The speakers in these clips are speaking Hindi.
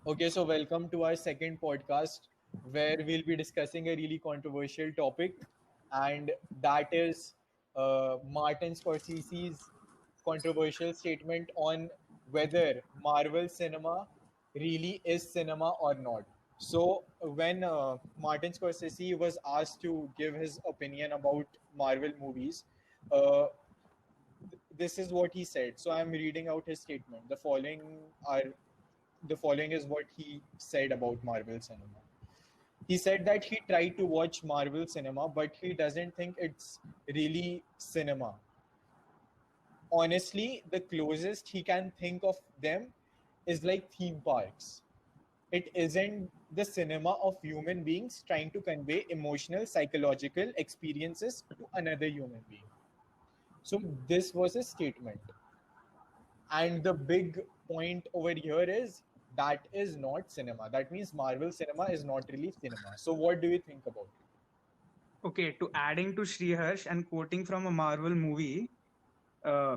Okay, so welcome to our second podcast where we'll be discussing a really controversial topic, and that is Martin Scorsese's controversial statement on whether Marvel cinema really is cinema or not. So, when Martin Scorsese was asked to give his opinion about Marvel movies, uh, this is what he said. So, I'm reading out his statement. The following is what he said about Marvel cinema. He said that he tried to watch Marvel cinema, but he doesn't think it's really cinema. Honestly, the closest he can think of them is like theme parks. It isn't the cinema of human beings trying to convey emotional, psychological experiences to another human being. So, this was a statement. And the big point over here is that is not cinema. That means Marvel cinema is not really cinema. So what do you think about it? Okay, to adding to Sriharsh and quoting from a Marvel movie, uh,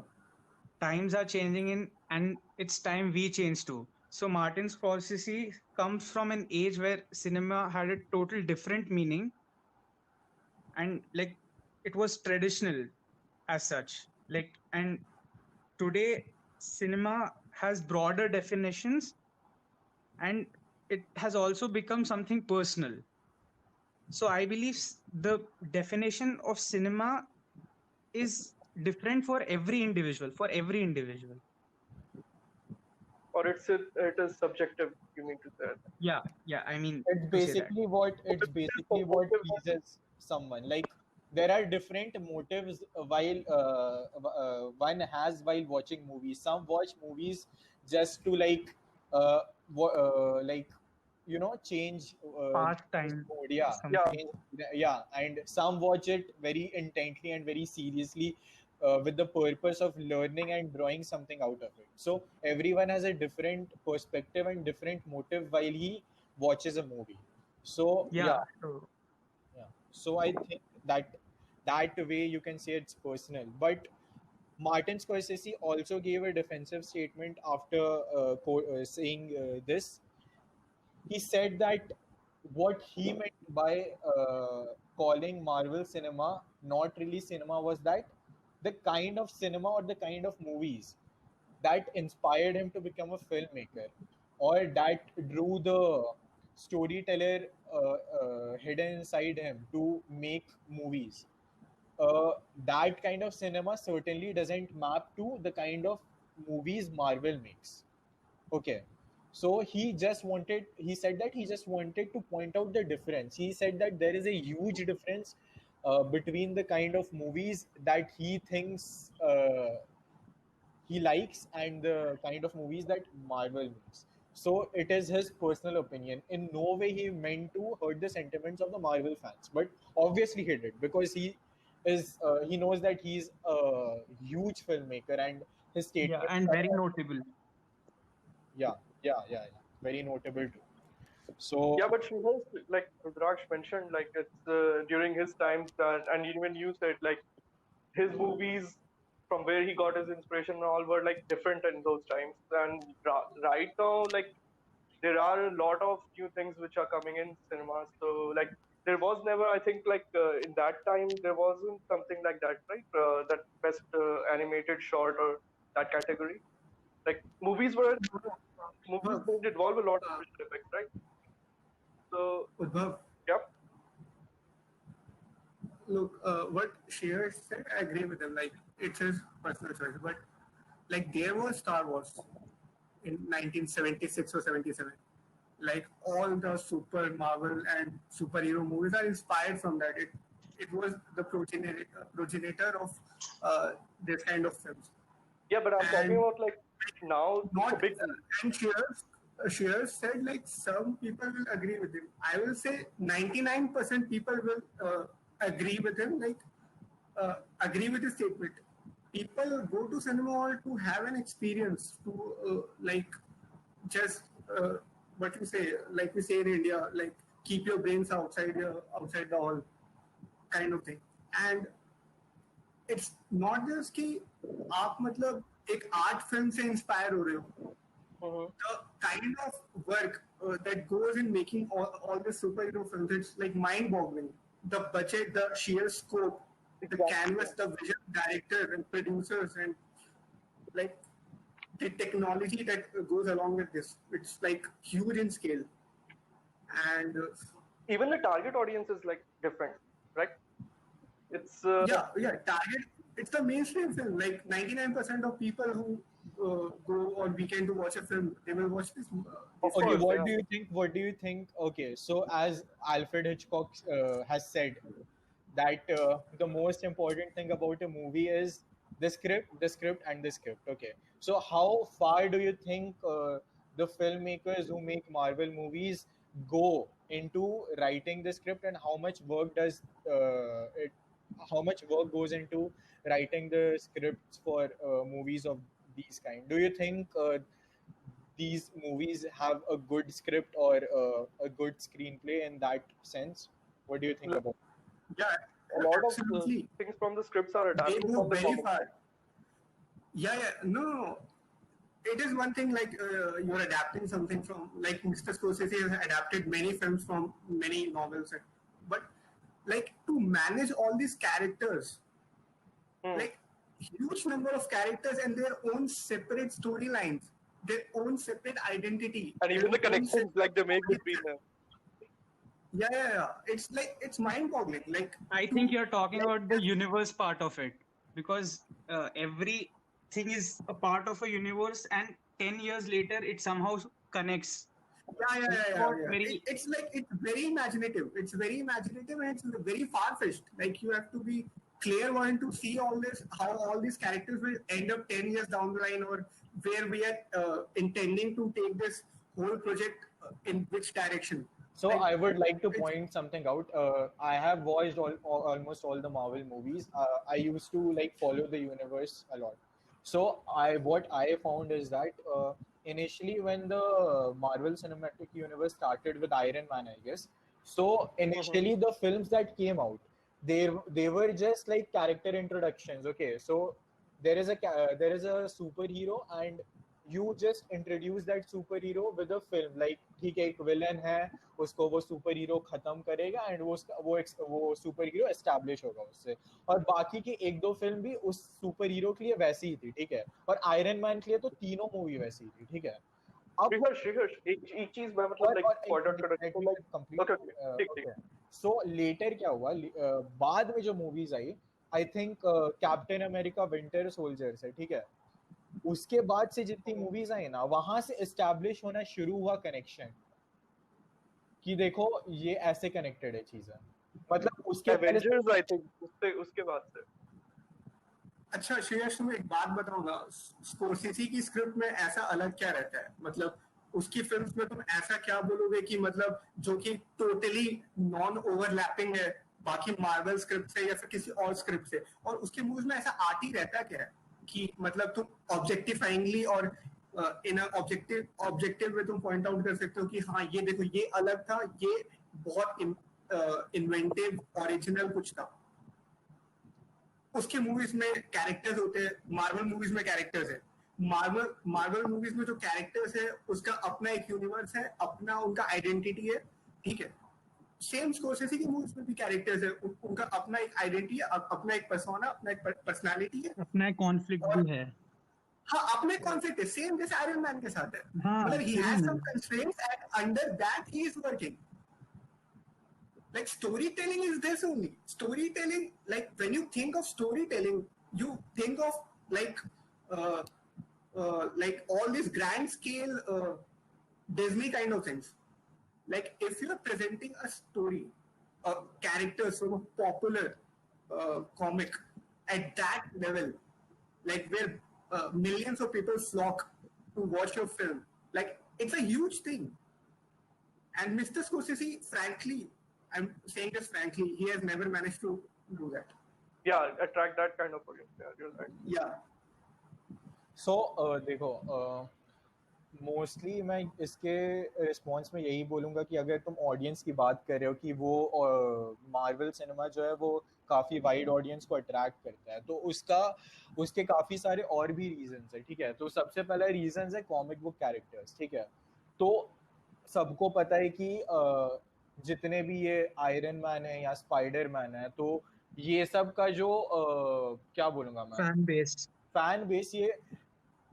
times are changing and it's time we change too. So Martin Scorsese comes from an age where cinema had a total different meaning and like it was traditional as such. And today cinema has broader definitions and it has also become something personal. So I believe the definition of cinema is different for every individual. Or it is subjective. You mean to say that? Yeah, I mean It's to say that. basically what Or it's it is basically what subjective. pleases someone. Like there are different motives while one has while watching movies. Some watch movies just to like change his Pastime mood. Yeah, Yeah, something. change, yeah, and some watch it very intently and very seriously. With the purpose of learning and drawing something out of it. So everyone has a different perspective and different motive while he watches a movie. So Yeah, yeah, true. yeah. So I think that way you can say it's personal. But Martin Scorsese also gave a defensive statement after saying this. He said that what he meant by calling Marvel cinema not really cinema was that the kind of cinema or the kind of movies that inspired him to become a filmmaker or that drew the storyteller hidden inside him to make movies. That kind of cinema certainly doesn't map to the kind of movies Marvel makes. Okay. So he said that he just wanted to point out the difference. He said that there is a huge difference between the kind of movies that he thinks he likes and the kind of movies that Marvel makes. So it is his personal opinion. In no way he meant to hurt the sentiments of the Marvel fans, but obviously he did because he knows that he's a huge filmmaker and his Yeah, statements and are very notable. yeah, very notable too. So yeah, but she has, like Rudraksh mentioned, like it's during his times that, and even you said like his movies from where he got his inspiration and all were like different in those times. And right now, like there are a lot of new things which are coming in cinemas. So like there was never, I think, like in that time there wasn't something like that, right? That best animated short or that category. Like movies Udbhav, did involve a lot of uh, visual effects, right? So Udbhav, yep. look, what Shear said, I agree with him. Like, it's his personal choice. But, like, there was Star Wars in 1976 or 77. Like, all the super Marvel and superhero movies are inspired from that. It was the progenitor of this kind of films. Yeah, but I'm talking And about like now for not big movies. and Shears said like some people will agree with him. I will say 99% people will agree with him, like agree with his statement. People go to cinema hall to have an experience, to like just what you say, like we say in India, like keep your brains outside the hall kind of thing. And it's not just कि आप मतलब एक आर्ट फिल्म से इंस्पायर हो रहे हो Mhm. the kind of work that goes in making all the superhero films, it's like mind-boggling. The budget, the sheer scope, the Exactly. canvas, the vision, director and producers, and like the technology that goes along with this. It's like huge in scale. And Even the target audience is like different, right? It's Target. It's the mainstream film. Like 99% of people who go on weekend to watch a film, they will watch this. Of Okay, course, what yeah. do you think? What do you think? Okay, so as Alfred Hitchcock has said, that the most important thing about a movie is the script, and the script. Okay, so how far do you think the filmmakers who make Marvel movies go into writing the script, and how much work does it? How much work goes into writing the scripts for movies of these kind? Do you think these movies have a good script or a good screenplay in that sense? What do you think about? Yeah, A lot of absolutely. things from the scripts are They adapted go from the very comics. far. Yeah. No. It is one thing like you're adapting something from, like Mr. Scorsese has adapted many films from many novels, but like to manage all these characters, like huge number of characters and their own separate storylines, their own separate identity, And even their the own connections separate like they make between them. Yeah. It's like it's mind-boggling. Like I to- think you're talking like, about the universe part of it, because everything is a part of a universe, and 10 years later it somehow connects. It's not very. It's like it's very imaginative. It's very imaginative and it's very far-fetched. Like you have to be clairvoyant to see all this, how all these characters will end up 10 years down the line, or where we are intending to take this whole project in which direction. So Like, I would like to it's- point something out. I have watched almost all the Marvel movies. I used to like follow the universe a lot. So what I found is that initially when the Marvel Cinematic Universe started with Iron Man, I guess. So initially the films that came out, they were just like character introductions. Okay, so there is a superhero, and you just introduce that superhero with a film. Like ठीक है, एक villain है, उसको वो सुपर हीरो खत्म करेगा एंड वो सुपर हीरो एस्टैब्लिश होगा उससे, और बाकी की एक दो फिल्म भी उस सुपर हीरो के लिए वैसी ही थी, ठीक है, और आयरन मैन के लिए तो तीनों मूवी वैसी ही थी, ठीक है। अब Shrikharsh, एक चीज मैं मतलब like point out कर रहा हूँ like okay, ठीक। सो लेटर क्या हुआ, बाद में जो movies I, I think captain America winter soldier से, ठीक है, उसके बाद से जितनी मूवीज आई ना, वहां से एस्टैब्लिश होना शुरू हुआ कनेक्शन, कि देखो ये ऐसे कनेक्टेड है चीजें, मतलब उसके पहले Avengers I think उसके बाद से। अच्छा श्रेयस, तुम्हें एक बात बताऊंगा, स्कोरसेसी की स्क्रिप्ट में ऐसा अलग क्या रहता है? मतलब उसकी फिल्म्स में तुम ऐसा क्या बोलोगे कि मतलब जो कि टोटली नॉन ओवरलैपिंग है बाकी मार्वल स्क्रिप्ट से या फिर किसी और स्क्रिप्ट से, और उसके मूवीज में ऐसा आर्ट ही रहता क्या है कि मतलब तुम ऑब्जेक्टिफाइंगली और इन ऑब्जेक्टिव में तुम पॉइंट आउट कर सकते हो कि हाँ ये देखो ये अलग था, ये बहुत इन्वेंटिव ओरिजिनल कुछ था। उसके मूवीज में कैरेक्टर्स होते हैं, मार्वल मूवीज में कैरेक्टर्स है, मार्वल मूवीज में जो कैरेक्टर्स है उसका अपना एक यूनिवर्स है, अपना उनका आइडेंटिटी है, ठीक है। सेम स्कोरसेसी की मूवीज में भी कैरेक्टर्स है, उनका अपना एक आइडेंटिटी है, अपना एक पर्सोना, अपना एक पर्सनालिटी है, अपना एक कॉन्फ्लिक्ट भी है। हाँ अपने कॉन्फ्लिक्ट है, सेम जैसे आयरन मैन के साथ है। हाँ, मतलब he same has है। some constraints and under that he is working. Like storytelling is this only. Storytelling, like when you think of storytelling, you think of like all these grand scale Disney kind of things. Like if you're presenting a story, characters from a popular comic at that level, like where millions of people flock to watch your film, like it's a huge thing. And Mr. Scorsese, frankly, I'm saying this frankly, he has never managed to do that. Yeah, attract that kind of audience. Yeah, you're right. Yeah. सो देखो, मोस्टली मैं इसके रिस्पॉन्स में यही बोलूँगा कि अगर तुम ऑडियंस की बात कर रहे हो कि वो मार्वल सिनेमा जो है वो काफ़ी वाइड ऑडियंस को अट्रैक्ट करता है, तो उसके काफ़ी सारे और भी रीजंस है, ठीक है। तो सबसे पहला रीजंस है कॉमिक बुक कैरेक्टर्स, ठीक है। तो सबको पता है कि जितने भी ये आयरन मैन है या स्पाइडर मैन है, तो ये सब का जो क्या बोलूंगा मैं, फैन बेस, फैन बेस, ये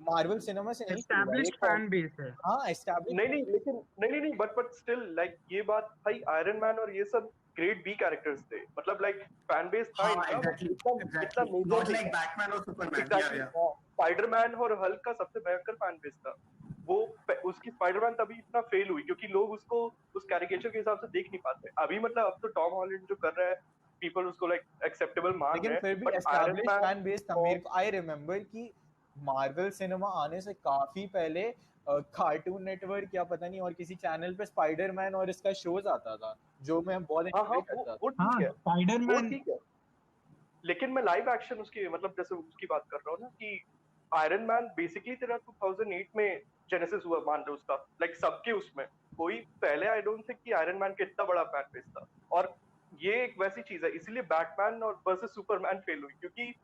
मार्वल सिनेमा से नहीं शुरू हुआ, ये एस्टैब्लिश्ड फैन बेस है। हाँ एस्टैब्लिश। नहीं नहीं, लेकिन नहीं बट स्टिल लाइक ये बात भाई, आयरन मैन और ये सब ग्रेट बी कैरेक्टर्स थे, मतलब लाइक फैन बेस था हाँ इनका, एग्जैक्टली इतना इतना एग्जैक्टली, मेजर नॉट नहीं लाइक था। बैटमैन और सुपरमैन। एग्जैक्टली, स्पाइडरमैन और हल्क का सबसे भयंकर फैन बेस था वो। उसकी स्पाइडरमैन तभी इतना फेल हुई क्योंकि लोग उसको उस कैरिकेचर के हिसाब से देख नहीं पाते। अभी मतलब अब तो टॉम हॉलैंड जो कर रहा है, पीपल उसको लाइक एक्सेप्टेबल मान रहे लेकिन हैं, फिर भी but iron establish man fan base था। मेरे को आई रिमेम्बर कि मार्वल सिनेमा आने से काफी पहले कार्टून नेटवर्क या पता नहीं और किसी चैनल पे स्पाइडरमैन और इसका शोज आता था, जो मैं बहुत हाँ हाँ एंजॉय करता था। वो ठीक हाँ, है, वो स्पाइडरमैन। ठीक है। लेकिन मैं लाइव एक्शन उसकी मतलब जैसे उसकी बात कर रहा हूँ ना कि आयरन मैन बेसिकली तेरा 2008 में जेनेसिस हुआ मान लो उसका, लाइक सबके उसमें कोई पहले आई डोंट थिंक कि आयरन मैन का इतना बड़ा फैन बेस था। और ये एक वैसी चीज है, इसीलिए बैटमैन और वर्सेस सुपरमैन फेल हुई, क्योंकि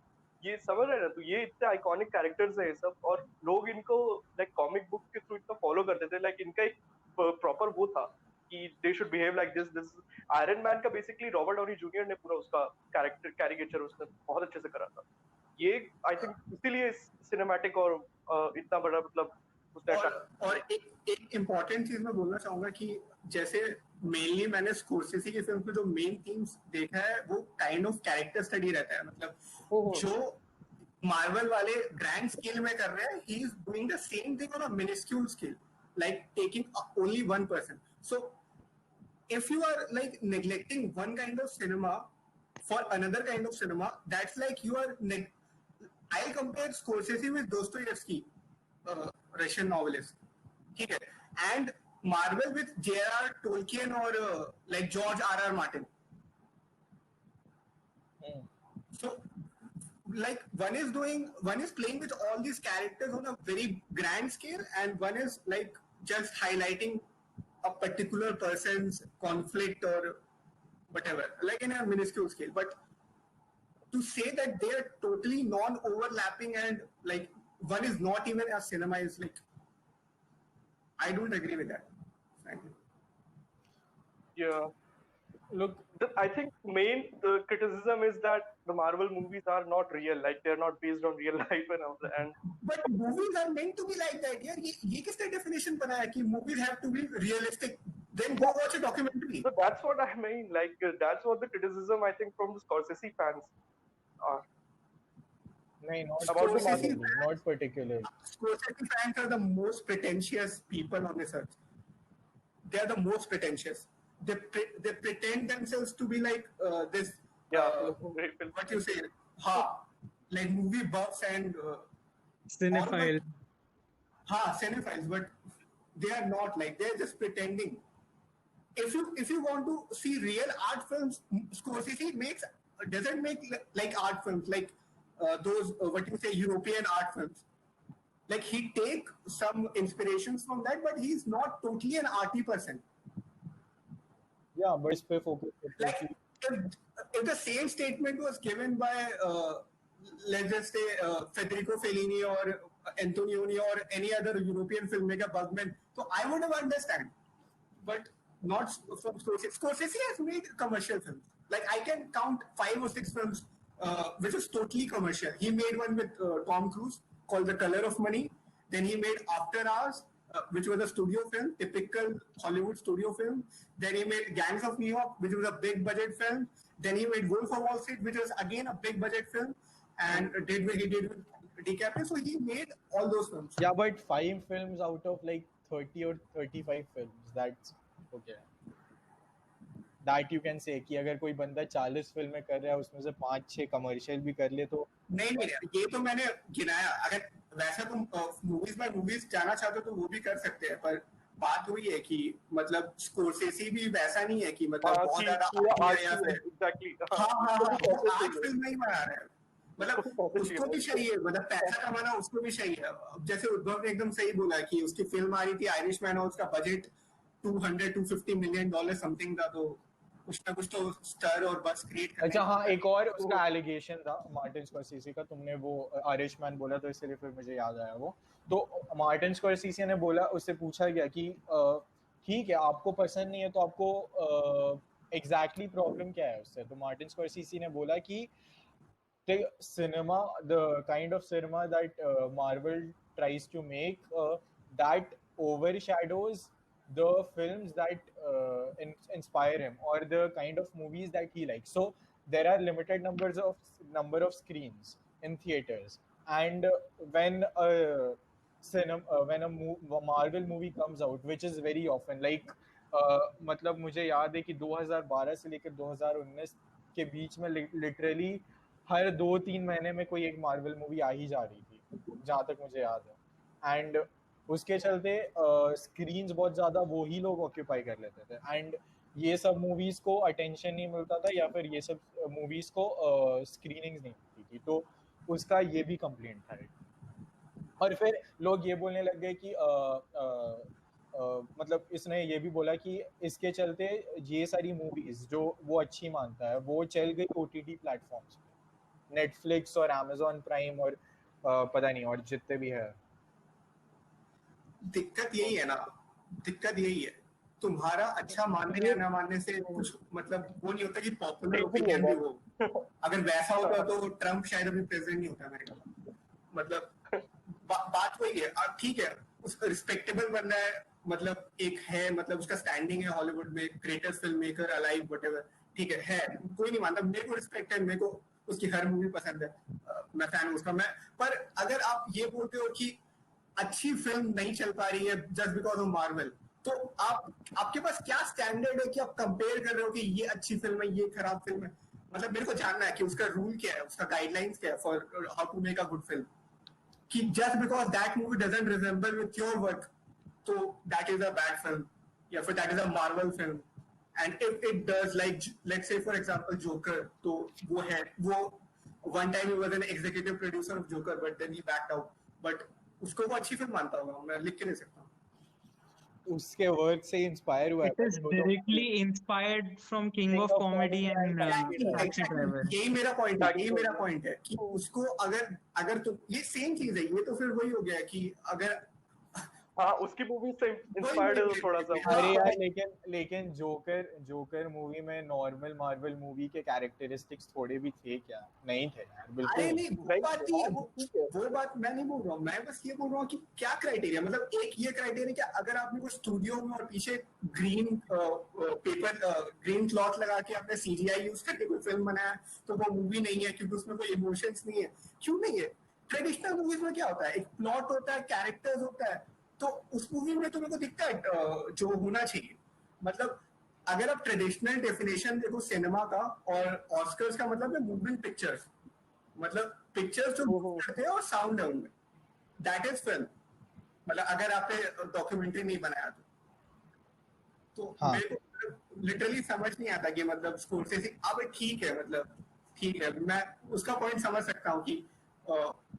ये समझ रहे हैं ना, तो ये इतने आइकॉनिक कैरेक्टर्स है ये सब, और लोग इनको लाइक कॉमिक बुक के थ्रू इतना फॉलो करते थे, लाइक इनका एक प्रॉपर वो था कि they should behave like this. Iron man का बेसिकली रॉबर्ट डाउनी जूनियर ने पूरा उसका कैरेक्टर कैरिकेचर उसने बहुत अच्छे से करा था। ये आई थिंक इसीलिए सिनेमैटिक और इतना बड़ा मतलब उसने और एक इम्पोर्टेंट चीज मैं बोलना चाहूंगा कि जैसे मेनली मैंने स्कोर्सेसी की फिल्म पे जो मेन थीम्स देखा है वो काइंड ऑफ कैरेक्टर स्टडी रहता है। मतलब जो मार्वल वाले ग्रैंड स्केल में कर रहे हैं, he is doing the same thing on a minuscule scale, like taking only one person. So if you are like neglecting one kind of cinema for another kind of cinema, that's like you are I'll compare Scorsese with Dostoevsky, Russian novelist, ठीक है, and Marvel with J.R.R. Tolkien or like George R.R. Martin. So like one is playing with all these characters on a very grand scale, and one is like just highlighting a particular person's conflict or whatever, like in a minuscule scale. But to say that they are totally non-overlapping and like one is not even a cinema is like, I don't agree with that, frankly. Yeah. Look, I think main criticism is that the Marvel movies are not real, like they're not based on real life and all that. And but movies are meant to be like that. यार ये किसने definition बनाया कि movies have to be realistic? Then go watch a documentary. so that's what I mean. Like that's what the criticism I think from the Scorsese fans are no, not about the Scorsese Marvel. fans- not particularly. Scorsese fans are the most pretentious people on this earth. They are the most pretentious. They pretend themselves to be like this. Yeah, great film. What you say? Ha, like movie buffs and Cinephile. cinephiles, but they are not like, they're just pretending. If you want to see real art films, Scorsese doesn't make like art films like those what you say European art films. Like he take some inspirations from that, but he's not totally an arty person. Yeah, but इस पे focus करते हैं Like कि if the same statement was given by let's just say Federico Fellini or Antonioni or any other European filmmaker, Bergman, so I would have understand. But not from Scorsese. Scorsese has made commercial films. Like I can count 5 or 6 films which is totally commercial. He made one with Tom Cruise called The Color of Money. Then he made After Hours, which was a studio film, typical Hollywood studio film. Then he made Gangs of New York, which was a big budget film. Then he made Wolf of Wall Street, which was again a big budget film, and he did with DiCaprio. So he made all those films. yeah, but 5 films out of like 30 or 35 films, that's okay. That you can say कि अगर कोई बंदा 40 फिल्में कर रहा है उसमें से 5-6 कमर्शियल भी कर ले तो नहीं, ये तो मैंने गिनाया। अगर वैसा तुम मूवीज बाय मूवीज जाना चाहते हो तो वो भी कर सकते हैं, पर बात वही है कि मतलब स्कोरसेसी भी वैसा नहीं है कि मतलब बहुत ज्यादा एग्जैक्टली आर्ट फिल्म नहीं बना रहे हैं। मतलब उसको भी चाहिए, मतलब पैसा कमाना उसको भी चाहिए। जैसे उद्धव ने एकदम सही बोला कि उसकी फिल्म आ रही थी आयरिश मैन और उसका बजट $250 मिलियन समथिंग था, तो कुछ ना कुछ तो स्टर और बस क्रिएट करना। अच्छा हाँ, एक और उसका एलिगेशन था मार्टिन स्कॉर्सेसी का। तुमने वो आयरिशमैन बोला तो इसलिए फिर मुझे याद आया वो। तो मार्टिन स्कॉर्सेसी ने बोला, उससे पूछा गया कि ठीक है, आपको पसंद नहीं है तो आपको एग्जैक्टली प्रॉब्लम क्या है उससे? तो मार्टिन स्कॉर्सेसी ने बोला कि the cinema, the kind of cinema that Marvel tries to make, that overshadows the films that inspire him, or the kind of movies that he likes. So there are limited number of screens in theaters, and when a Marvel movie comes out, which is very often, like मतलब मुझे याद है कि 2012 से लेकर 2019 के बीच में लिटरली हर 2-3 महीने में कोई एक मार्वल मूवी आ ही जा रही थी, जहाँ तक मुझे याद है। एंड उसके चलते स्क्रीन्स बहुत ज़्यादा वो ही लोग ऑक्यूपाई कर लेते थे, एंड ये सब मूवीज़ को अटेंशन नहीं मिलता था, या फिर ये सब मूवीज़ को स्क्रीनिंग्स नहीं मिलती थी, तो उसका ये भी कंप्लेंट था। और फिर लोग ये बोलने लग गए कि मतलब इसने ये भी बोला कि इसके चलते ये सारी मूवीज जो वो अच्छी मानता है वो चल गई ओटीटी प्लेटफॉर्म्स पे, नेटफ्लिक्स और अमेजोन प्राइम और पता नहीं और जितने भी है। दिक्कत यही है ना, दिक्कत यही है, तुम्हारा अच्छा मानने या ना मानने से कुछ मतलब वो नहीं होता कि पॉपुलर ओपिनियन भी हो। अगर वैसा होता तो ट्रम्प शायद अभी प्रेसिडेंट नहीं होता अमेरिका का। मतलब बात वही है। ठीक है, उसका रिस्पेक्टेबल बंदा है, मतलब एक है, मतलब उसका स्टैंडिंग है हॉलीवुड में, greatest film maker alive whatever, ठीक है, कोई नहीं मानता, मेरे को रिस्पेक्ट है, मेरे को उसकी हर मूवी पसंद है, मैं फैन हूँ उसका। मैं पर अगर आप ये बोलते हो कि अच्छी फिल्म नहीं चल पा रही है जस्ट बिकॉज ऑफ मार्वल, तो आपके पास क्या स्टैंडर्ड है कि आप कंपेयर कर रहे हो कि ये अच्छी फिल्म है ये खराब फिल्म है? मतलब मेरे को जानना है कि उसका रूल क्या है, उसका गाइडलाइंस क्या है for how to make a good film, कि just because that movie doesn't resemble with your work तो that is a bad film, या फिर that is a Marvel film. And if it does, like let's say for example Joker, तो वो है, वो one time he was an executive producer of Joker but then he backed out, but उसको वो अच्छी फिल्म मानता होगा, मैं लिख के नहीं सकता। उसके वर्क से इंस्पायर हुआ है। It is directly inspired from King of Comedy and Taxi Driver. यही मेरा पॉइंट है, यही मेरा पॉइंट है कि उसको अगर अगर तो ये सेम चीज है, ये तो फिर वही हो गया कि अगर हाँ उसकी मूवी से इंस्पायर्ड है थोड़ा सा। अरे यार लेकिन जोकर मूवी में नॉर्मल मार्वल मूवी के कैरेक्टरिस्टिक्स थोड़े भी थे क्या? नहीं थे यार, बिल्कुल नहीं, वो बात मैं नहीं बोल रहा हूँ, मैं बस ये बोल रहा हूँ कि क्या क्राइटेरिया, मतलब एक ये क्राइटेरिया कि अगर आपने कोई स्टूडियो में और पीछे ग्रीन पेपर ग्रीन क्लॉथ लगा के आपने सीजीआई यूज करके कोई फिल्म बनाया तो वो मूवी नहीं है क्योंकि उसमें कोई इमोशंस नहीं है। क्यों नहीं है? ट्रेडिशनल मूवीज में क्या होता है, एक प्लॉट होता है, कैरेक्टर्स होता है, तो उस मूवी में तो मेरे को दिखता है जो होना चाहिए। मतलब अगर आप ट्रेडिशनल डेफिनेशन देखो सिनेमा का, और ऑस्कर्स का मतलब है मूविंग पिक्चर्स, मतलब पिक्चर्स जो मूव करते हैं और साउंड है उनमें, दैट इज फिल्म। मतलब अगर आपने डॉक्यूमेंट्री नहीं बनाया तो हाँ। मेरे को लिटरली समझ नहीं आता कि मतलब स्कोर्सेसी, अब ठीक है, मतलब ठीक है, मैं उसका पॉइंट समझ सकता हूँ कि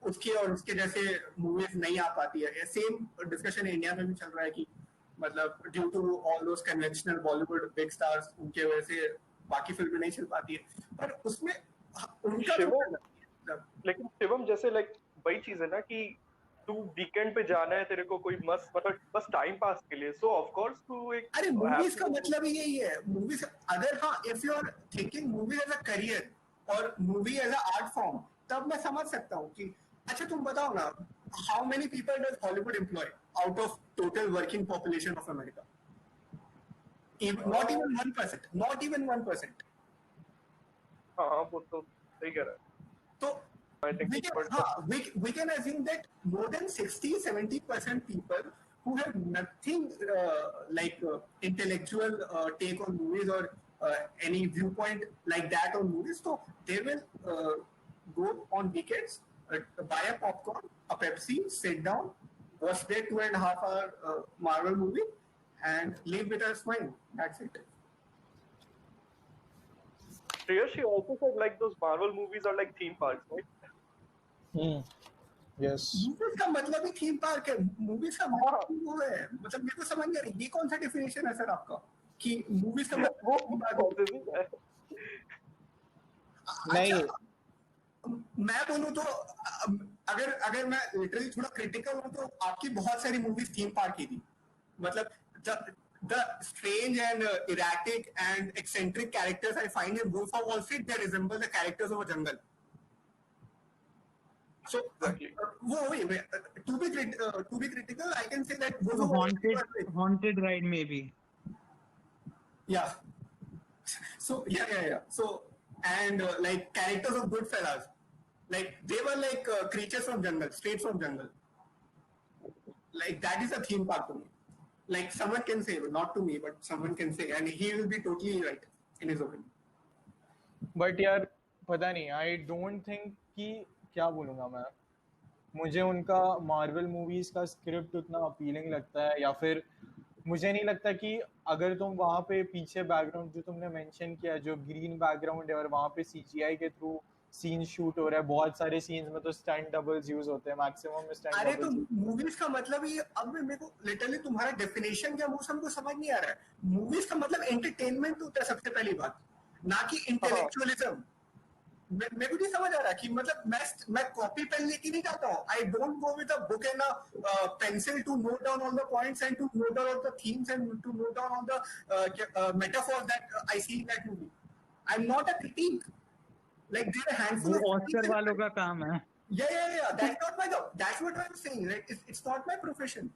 उसके और उसके जैसे मूवीज नहीं आ पाती है। सेम डिस्कशन इंडिया में भी चल रहा है कि मतलब due to all those conventional Bollywood big stars, उनके वजह से बाकी फिल्में नहीं चल पाती है, पर उसमें उनका लेकिन शिवम जैसे लाइक वही चीज है ना कि तू वीकेंड पे जाना है, तेरे को कोई मस्त मतलब बस टाइम पास के लिए, सो ऑफ कोर्स तू एक, अरे मूवीज का मतलब ही यही है। मूवीज अगर, हाँ, if you are thinking movie as a career और movie as a art form, तब मैं समझ सकता हूँ कि अच्छा तुम बताओ ना, how many people does Hollywood employ out of total working population of America? Not even 1%, not even 1%। हाँ वो तो सही कह रहा है। तो we can assume that more than 60-70% people who have nothing intellectual take on movies or any viewpoint like that on movies, so they will go on weekends, buy a popcorn, a Pepsi, sit down, watch their 2.5 hour Marvel movie and leave with a smile. That's it. She also said like those Marvel movies are like theme parks, right? Yes. Movies का मतलब ही थीम पार्क है। मूवीज का मतलब वो है, मतलब मेरे को समझ नहीं आ रही ये कौन सा डेफिनेशन है सर आपका कि मूवीज का मतलब नहीं, मैं बोलूं तो अगर मैं लिटरली थोड़ा क्रिटिकल हूं तो आपकी बहुत सारी मूवीज थीम पार्क की थी। मतलब the strange and erratic and eccentric characters I find in Wolf of Wall Street, they resemble the characters of a jungle. So, Exactly. to be critical, I can say that Wolf of Wall Street was Haunted ride maybe. yeah. So yeah. So and like characters of Goodfellas, like they were like creatures from jungle, straight from jungle. Like that is a theme park to me. Like someone can say, not to me, but someone can say, and he will be totally right in his opinion. But यार पता नहीं, आई डोंट थिंक कि क्या बोलूँगा मैं, मुझे उनका मार्वल मूवीज का स्क्रिप्ट उतना अपीलिंग लगता है, या फिर मुझे नहीं लगता कि अगर तुम वहाँ पे पीछे बैकग्राउंड जो तुमने मेंशन किया, जो ग्रीन बैकग्राउंड है और वहाँ पे सीजीआई के थ्रू सीन शूट हो रहा है, बहुत सारे सीन्स में तो स्टंट डबल्स यूज होते हैं, मैक्सिमम में स्टंट अरे तो डबल्स। मूवीज का मतलब ये, अब मेरे को लिटरली तुम्हारा डेफिनेशन क्या वो हमको समझ नहीं आ रहा है। मूवीज का मतलब एंटरटेनमेंट होता है सबसे पहली बात, ना कि इंटेलेक्चुअलिज्म। मेरे को नहीं समझ आ रहा कि मतलब मैं कॉपी पेन लेके नहीं जाता हूँ। I don't go with a book and a pencil to note down all the points and to note down all the themes and to note down all the metaphors that I see in that movie. I am not a critic. Like there are a handful वो of ऑस्कर वालों का काम है। Yeah. That's not my job. That's what I'm saying. Right? It's not my profession.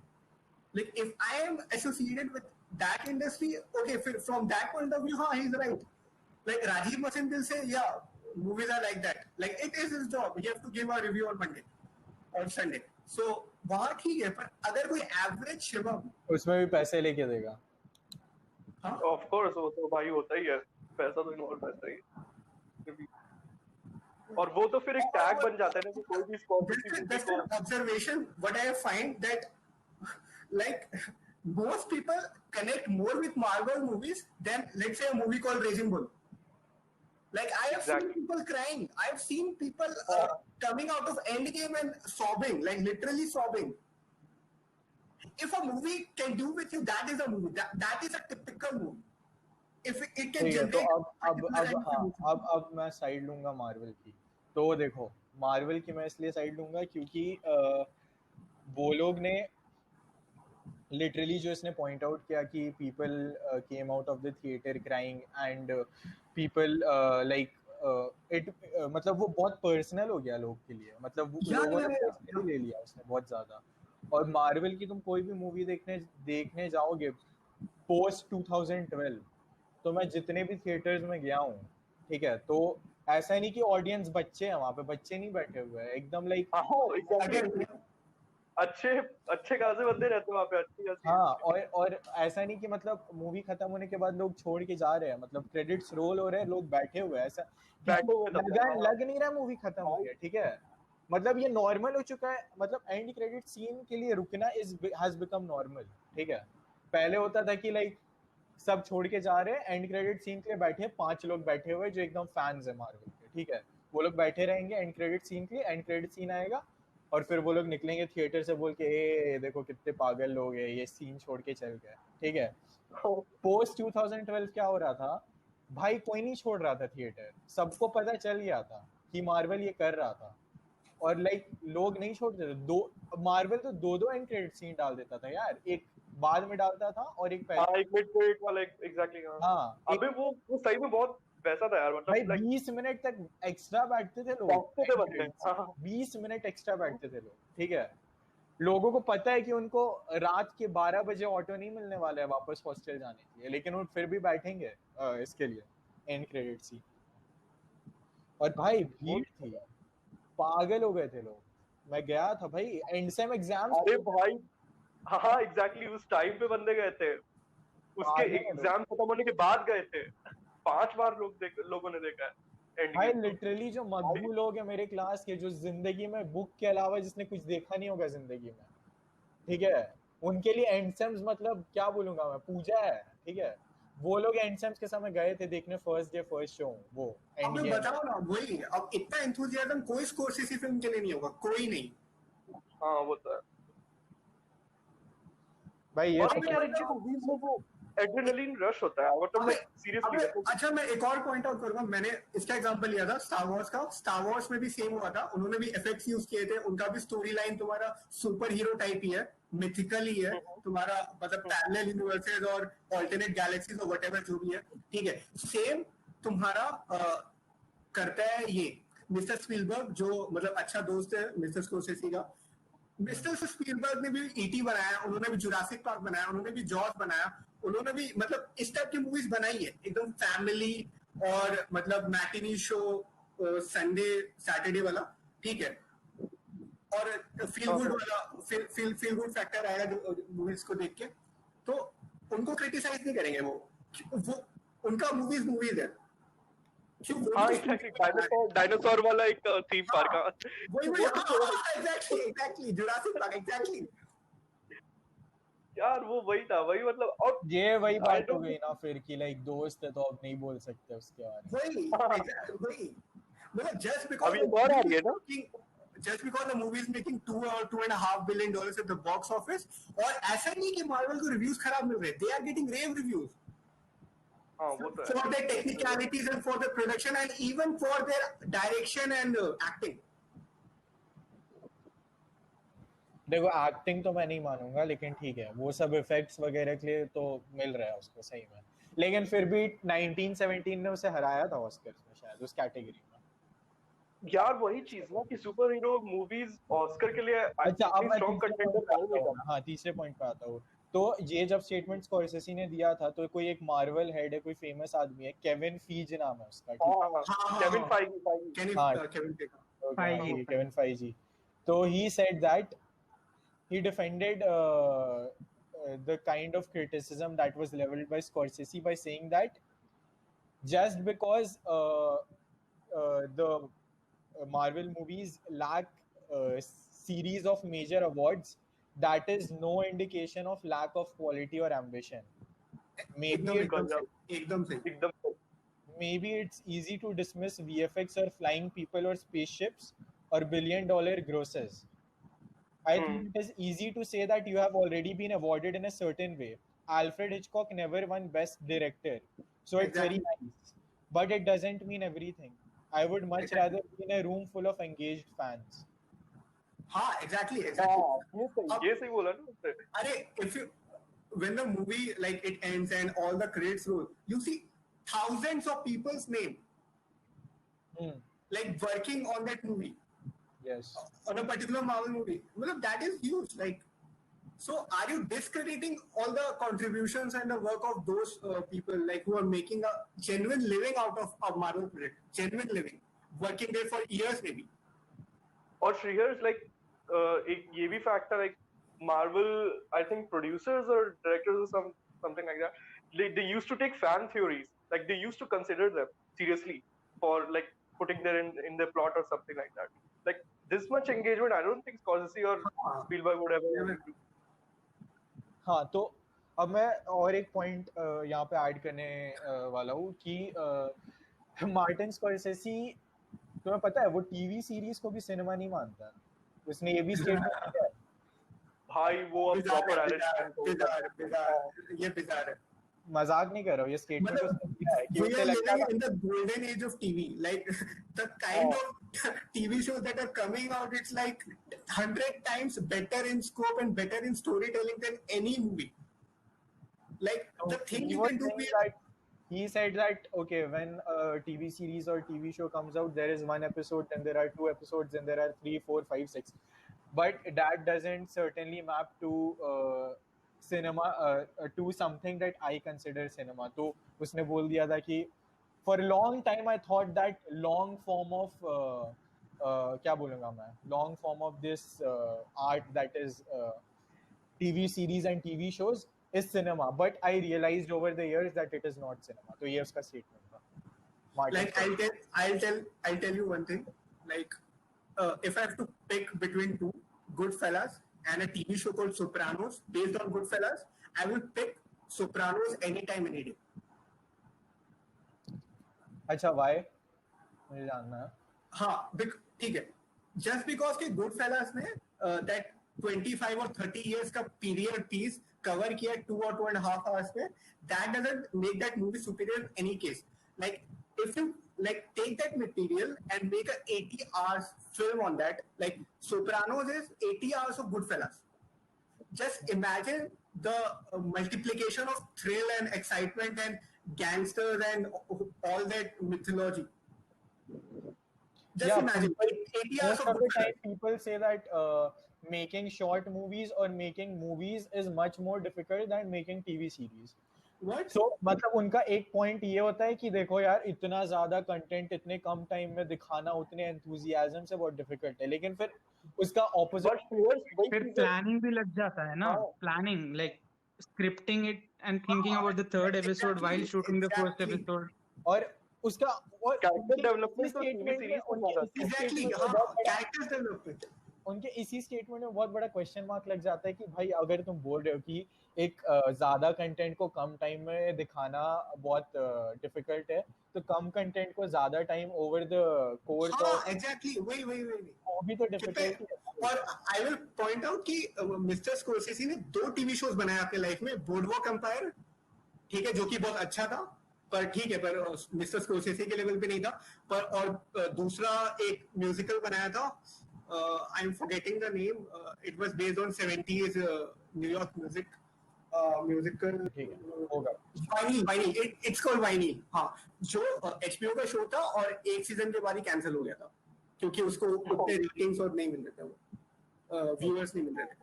Like if I am associated with that industry, okay, from that point of view, he's right. Like Rajiv Masin will say, yeah, movies are like that. Like it is his job. He has to give a review on Monday or Sunday. So वहाँ ठीक है, पर अगर कोई एवरेज शिवम उसमें भी पैसे लेके देगा। ऑफ कोर्स वो तो भाई होता ही है, पैसा तो इन्वॉल्व रहता ही है। और वो तो फिर एक टैग बन जाता है ना कि कोई भी Just an observation. What I find that like most people connect more with Marvel movies than let's say a movie called Raging Bull. Like I have seen people crying. I have seen people coming out of Endgame and sobbing, like literally sobbing. If a movie can do with you, that is a movie. That is a typical movie. If it can generate. तो अब मैं साइड लूंगा मार्वल की। तो देखो, मार्वल की मैं इसलिए साइड लूंगा क्योंकि वो लोग ने लिटरली जो इसने पॉइंट आउट किया कि people came out of the theatre crying and people like it, मतलब वो बहुत पर्सनल हो गया लोग के लिए, मतलब वो लोगों ने पर्सनली ले लिया उसने बहुत ज्यादा। और मार्वल की तुम कोई भी मूवी देखने जाओगे पोस्ट 2012, तो मैं जितने भी थिएटर्स में गया हूँ, ठीक है, तो ऐसा नहीं कि ऑडियंस बच्चे हैं वहाँ पे, बच्चे नहीं बैठे हुए हैं, एकदम लाइक अच्छे खासे बंदे रहते हैं वहाँ पे, अच्छी खासी। हाँ, और ऐसा नहीं कि मतलब मूवी खत्म होने के बाद लोग छोड़ के जा रहे हैं, मतलब क्रेडिट्स रोल हो रहे हैं, लोग बैठे हुए हैं, ऐसा लग नहीं रहा मूवी खत्म हो गया, ठीक है, मतलब ये नॉर्मल हो चुका है, मतलब एंड क्रेडिट सीन के लिए रुकना हैज बिकम नॉर्मल, ठीक है। पहले होता था कि लाइक सब छोड़ के जा रहे हैं, एंड क्रेडिट सीन के लिए बैठे 5 लोग बैठे हुए जो एकदम फैंस है मार्वल के, ठीक है, वो लोग बैठे रहेंगे एंड क्रेडिट सीन के लिए, एंड क्रेडिट सीन आएगा और फिर वो लोग निकलेंगे थिएटर से बोल के ए देखो कितने पागल लोग हैं, ये सीन छोड़ के चल गए, ठीक है। पोस्ट 2012 क्या हो रहा था भाई, कोई नहीं छोड़ रहा था थिएटर, सबको पता चल गया था कि मार्वल ये कर रहा था, और लाइक लोग नहीं छोड़ते थे। मार्वल तो दो एंड क्रेडिट सीन डाल देता था यार, एक बाद में डालता था और एक पहले, एक मिड क्रेडिट वाला, एग्जैक्टली। हाँ, अबे वो सही में बहुत वैसा था यार, मतलब भाई 20 मिनट तक एक्स्ट्रा बैठते थे लोग, 20 मिनट एक्स्ट्रा बैठते थे लोग, ठीक है। लोगों को पता है कि उनको रात के 12 बजे ऑटो नहीं मिलने वाला है वापस हॉस्टल जाने के लिए, लेकिन वो फिर भी बैठेंगे इसके लिए एंड क्रेडिट सी। और भाई भीड़ थी, पागल हो गए थे लोग, मैं गया था भाई एंड सेम एग्जाम्स। अरे भाई हाँ एग्जैक्टली, उस टाइम पे बंदे गए थे, उसके एग्जाम खत्म होने के बाद गए थे, 5 बार लोगों ने देखा है भाई। लिटरली जो मकबूल लोग हैं मेरे क्लास के, जो जिंदगी में बुक के अलावा जिसने कुछ देखा नहीं होगा जिंदगी में, ठीक है, उनके लिए एंड सेम्स मतलब क्या बोलूंगा मैं, पूजा है, ठीक है। वो लोग एंड सेम्स के समय गए थे देखने फर्स्ट डे फर्स्ट शो, वो अब बताओ ना, वही अब इतना एंथुसियाज्म कोई स्कोरसेसी फिल्म के लिए नहीं होगा, कोई नहीं। हाँ वो तो है भाई, ये तो एड्रेनलिन रश होता है मतलब अबे लाइक सीरियसली अच्छा मैं एक और पॉइंट आउट करूंगा. मैंने इसका एग्जांपल लिया था स्टार वॉर्स का. स्टार वॉर्स में भी सेम हुआ था. उन्होंने भी एफएक्स यूज किए थे. उनका भी स्टोरी लाइन तुम्हारा सुपर हीरो टाइप ही है, मिथिकल ही है तुम्हारा, मतलब पैरेलल यूनिवर्सेस और ऑल्टरनेट गैलेक्सीज और व्हाटएवर जो भी है, ठीक है. सेम तुम्हारा करता है ये मिस्टर स्पीलबर्ग, जो मतलब अच्छा दोस्त है मिस्टर स्कोर्सेसी का. मिस्टर स्पीलबर्ग ने भी ईटी बनाया, उन्होंने भी जुरासिक पार्क बनाया, उन्होंने भी जॉर्ज बनाया, उन्होंने भी मतलब इस टाइप की मूवीज बनाई है एकदम फैमिली और मतलब मैटिनी शो संडे सैटरडे वाला, ठीक है. और फील गुड वाला फील गुड फैक्टर आएगा मूवीज को देख के. तो उनको क्रिटिसाइज नहीं करेंगे वो उनका मूवीज है. हाँ एग्जैक्टली डायनासोर वाला एक थीम पार्क का वही एग्जैक्टली जुरासिक पार्क एग्जैक्टली यार वो वही था वही मतलब. और ये वही बात हो गई ना फिर कि लाइक दोस्त है तो अब नहीं बोल सकते उसके बारे में. वही मतलब just because अभी एक और आ रही है ना just because the movie is making $2.5 billion at the box office, और ऐसा नहीं कि मार्वल को रिव्यूज खराब मिल रहे, they are getting rave reviews. हाँ वो तो For their technicalities and for their production and even for their direction and acting. देखो एक्टिंग तो मैं नहीं मानूंगा, लेकिन ठीक है वो सब इफेक्ट्स वगैरह के लिए तो मिल रहा है उसको सही में. लेकिन फिर भी 1917 ने उसे हराया था ऑस्कर्स में शायद उस कैटेगरी में. यार वही चीज ना कि सुपर हीरो मूवीज ऑस्कर के लिए अच्छा अब मैं स्ट्रॉन्ग कंटेंडर हाँ तीसरे पॉइंट पे आता हूँ. तो ये जब स्टेटमेंट स्कॉर्सेसी ने दिया था तो कोई एक मार्वल हेड है, कोई फेमस आदमी है, केविन फीज नाम है उसका, केविन फाइगी केविन फाइजी. तो he said that he defended the kind of criticism that was leveled by Scorsese by saying that just because the Marvel movies lack series of major awards, that is no indication of lack of quality or ambition. Maybe it's easy to dismiss VFX or flying people or spaceships or billion-dollar grosses. I think it is easy to say that you have already been awarded in a certain way. Alfred Hitchcock never won Best Director, so it's very nice. But it doesn't mean everything. I would much rather be in a room full of engaged fans. हाँ exactly. ये सही बोला ना उसने. अरे if you when the movie like it ends and all the credits roll, you see thousands of people's name like working on that movie. Yes. On a particular Marvel movie. Well, that is huge. Like, so are you discrediting all the contributions and the work of those people like who are making a genuine living out of a Marvel project? Genuine living. Working there for years maybe. और Shrihars like एक ये भी fact है like Marvel I think producers or directors or something like that they used to take fan theories like they used to consider them seriously for like putting them in their plot or something like that. Like this much engagement I don't think Scorsese or Spielberg would ever. हाँ तो अब मैं और एक पॉइंट यहाँ पे ऐड करने वाला हूँ कि मार्टिन स्कॉर्सेसी, तुम्हें पता है वो टीवी सीरीज को भी सिनेमा नहीं मानता. उसने ये भी स्टेटमेंट किया है. भाई वो अब प्रॉपर ये बिजार है. मजाक नहीं कर रहा हूँ, ये स्टेटमेंट उसने किया है कि उसे लगता है in the golden age of TV, like the kind of TV shows that are coming out, it's like 100 times better in scope and better in storytelling than any movie. Like the thing you can do with he said that okay, when a TV series or TV show comes out, there is one episode, then there are 2 episodes, then there are 3, 4, 5, 6. But that doesn't certainly map to cinema, to something that I consider cinema. तो उसने बोल दिया था कि for a long time I thought that long form of क्या बोलूँगा मैं, long form of this art that is TV series and TV shows is cinema, but I realized over the years that it is not cinema. तो ये उसका statement था. Like I'll tell you one thing. Like if I have to pick between two, Goodfellas and a TV show called Sopranos based on Goodfellas, I will pick Sopranos anytime, any day. अच्छा why? मुझे जानना है. हाँ ठीक है. Just because के Goodfellas ने that 25 or 30 years का period piece cover किया 2 or 2.5 hours में, that doesn't make that movie superior in any case. Like if you like take that material and make a 80 hours film on that, like Sopranos is 80 hours of Goodfellas. Just imagine the multiplication of thrill and excitement and gangsters and all that mythology. Just Yeah, imagine 80 hours most of of the time Goodfellas. people say that making short movies or making movies is much more difficult than making TV series. What? So मतलब उनका एक पॉइंट ये होता है कि देखो यार इतना ज्यादा कंटेंट इतने कम टाइम में दिखाना उतने एंथुजियाज्म से बहुत डिफिकल्ट है, लेकिन फिर उसका ऑपोजिट But Shreyas, वही फिर चीज है। प्लानिंग भी लग जाता है ना, हाँ, planning like scripting it and thinking about the third episode while shooting the first Exactly. Episode. और उसका और character उनके development इसी तो TV statement में series में उनके ज्यादा इसी Exactly. statement में हाँ, बहुत बड़ा characters development. उनके इसी स्टेटमेंट में बहुत बड़ा क्वेश्चन मार्क लग जाता है कि भाई अगर तुम बोल रहे हो कि एक ज्यादा कंटेंट को कम टाइम में दिखाना बहुत डिफिकल्ट है, तो कम कंटेंट को ज्यादा टाइम ओवर द कोर्स हाँ, ऑफ exactly. वही. वो भी तो डिफिकल्ट है. और आई विल पॉइंट आउट कि मिस्टर स्कोर्सेसी ने 2 टीवी शोज बनाए अपने लाइफ में, बोर्डवॉक एम्पायर, ठीक है, जो कि बहुत अच्छा था, पर ठीक है, पर मिस्टर स्कोर्सेसी के लेवल पे नहीं था, पर और दूसरा एक म्यूजिकल बनाया था, I am forgetting the name, it was based on 70s New York musical, ठीक है, होगा. वाइनी, इट्स कॉल्ड वाइनी. हाँ, जो HBO का शो था और एक सीजन के बाद ही कैंसिल हो गया था क्योंकि उसको उतने रेटिंग्स और नहीं मिल रहे थे, वो व्यूअर्स नहीं मिल रहे थे.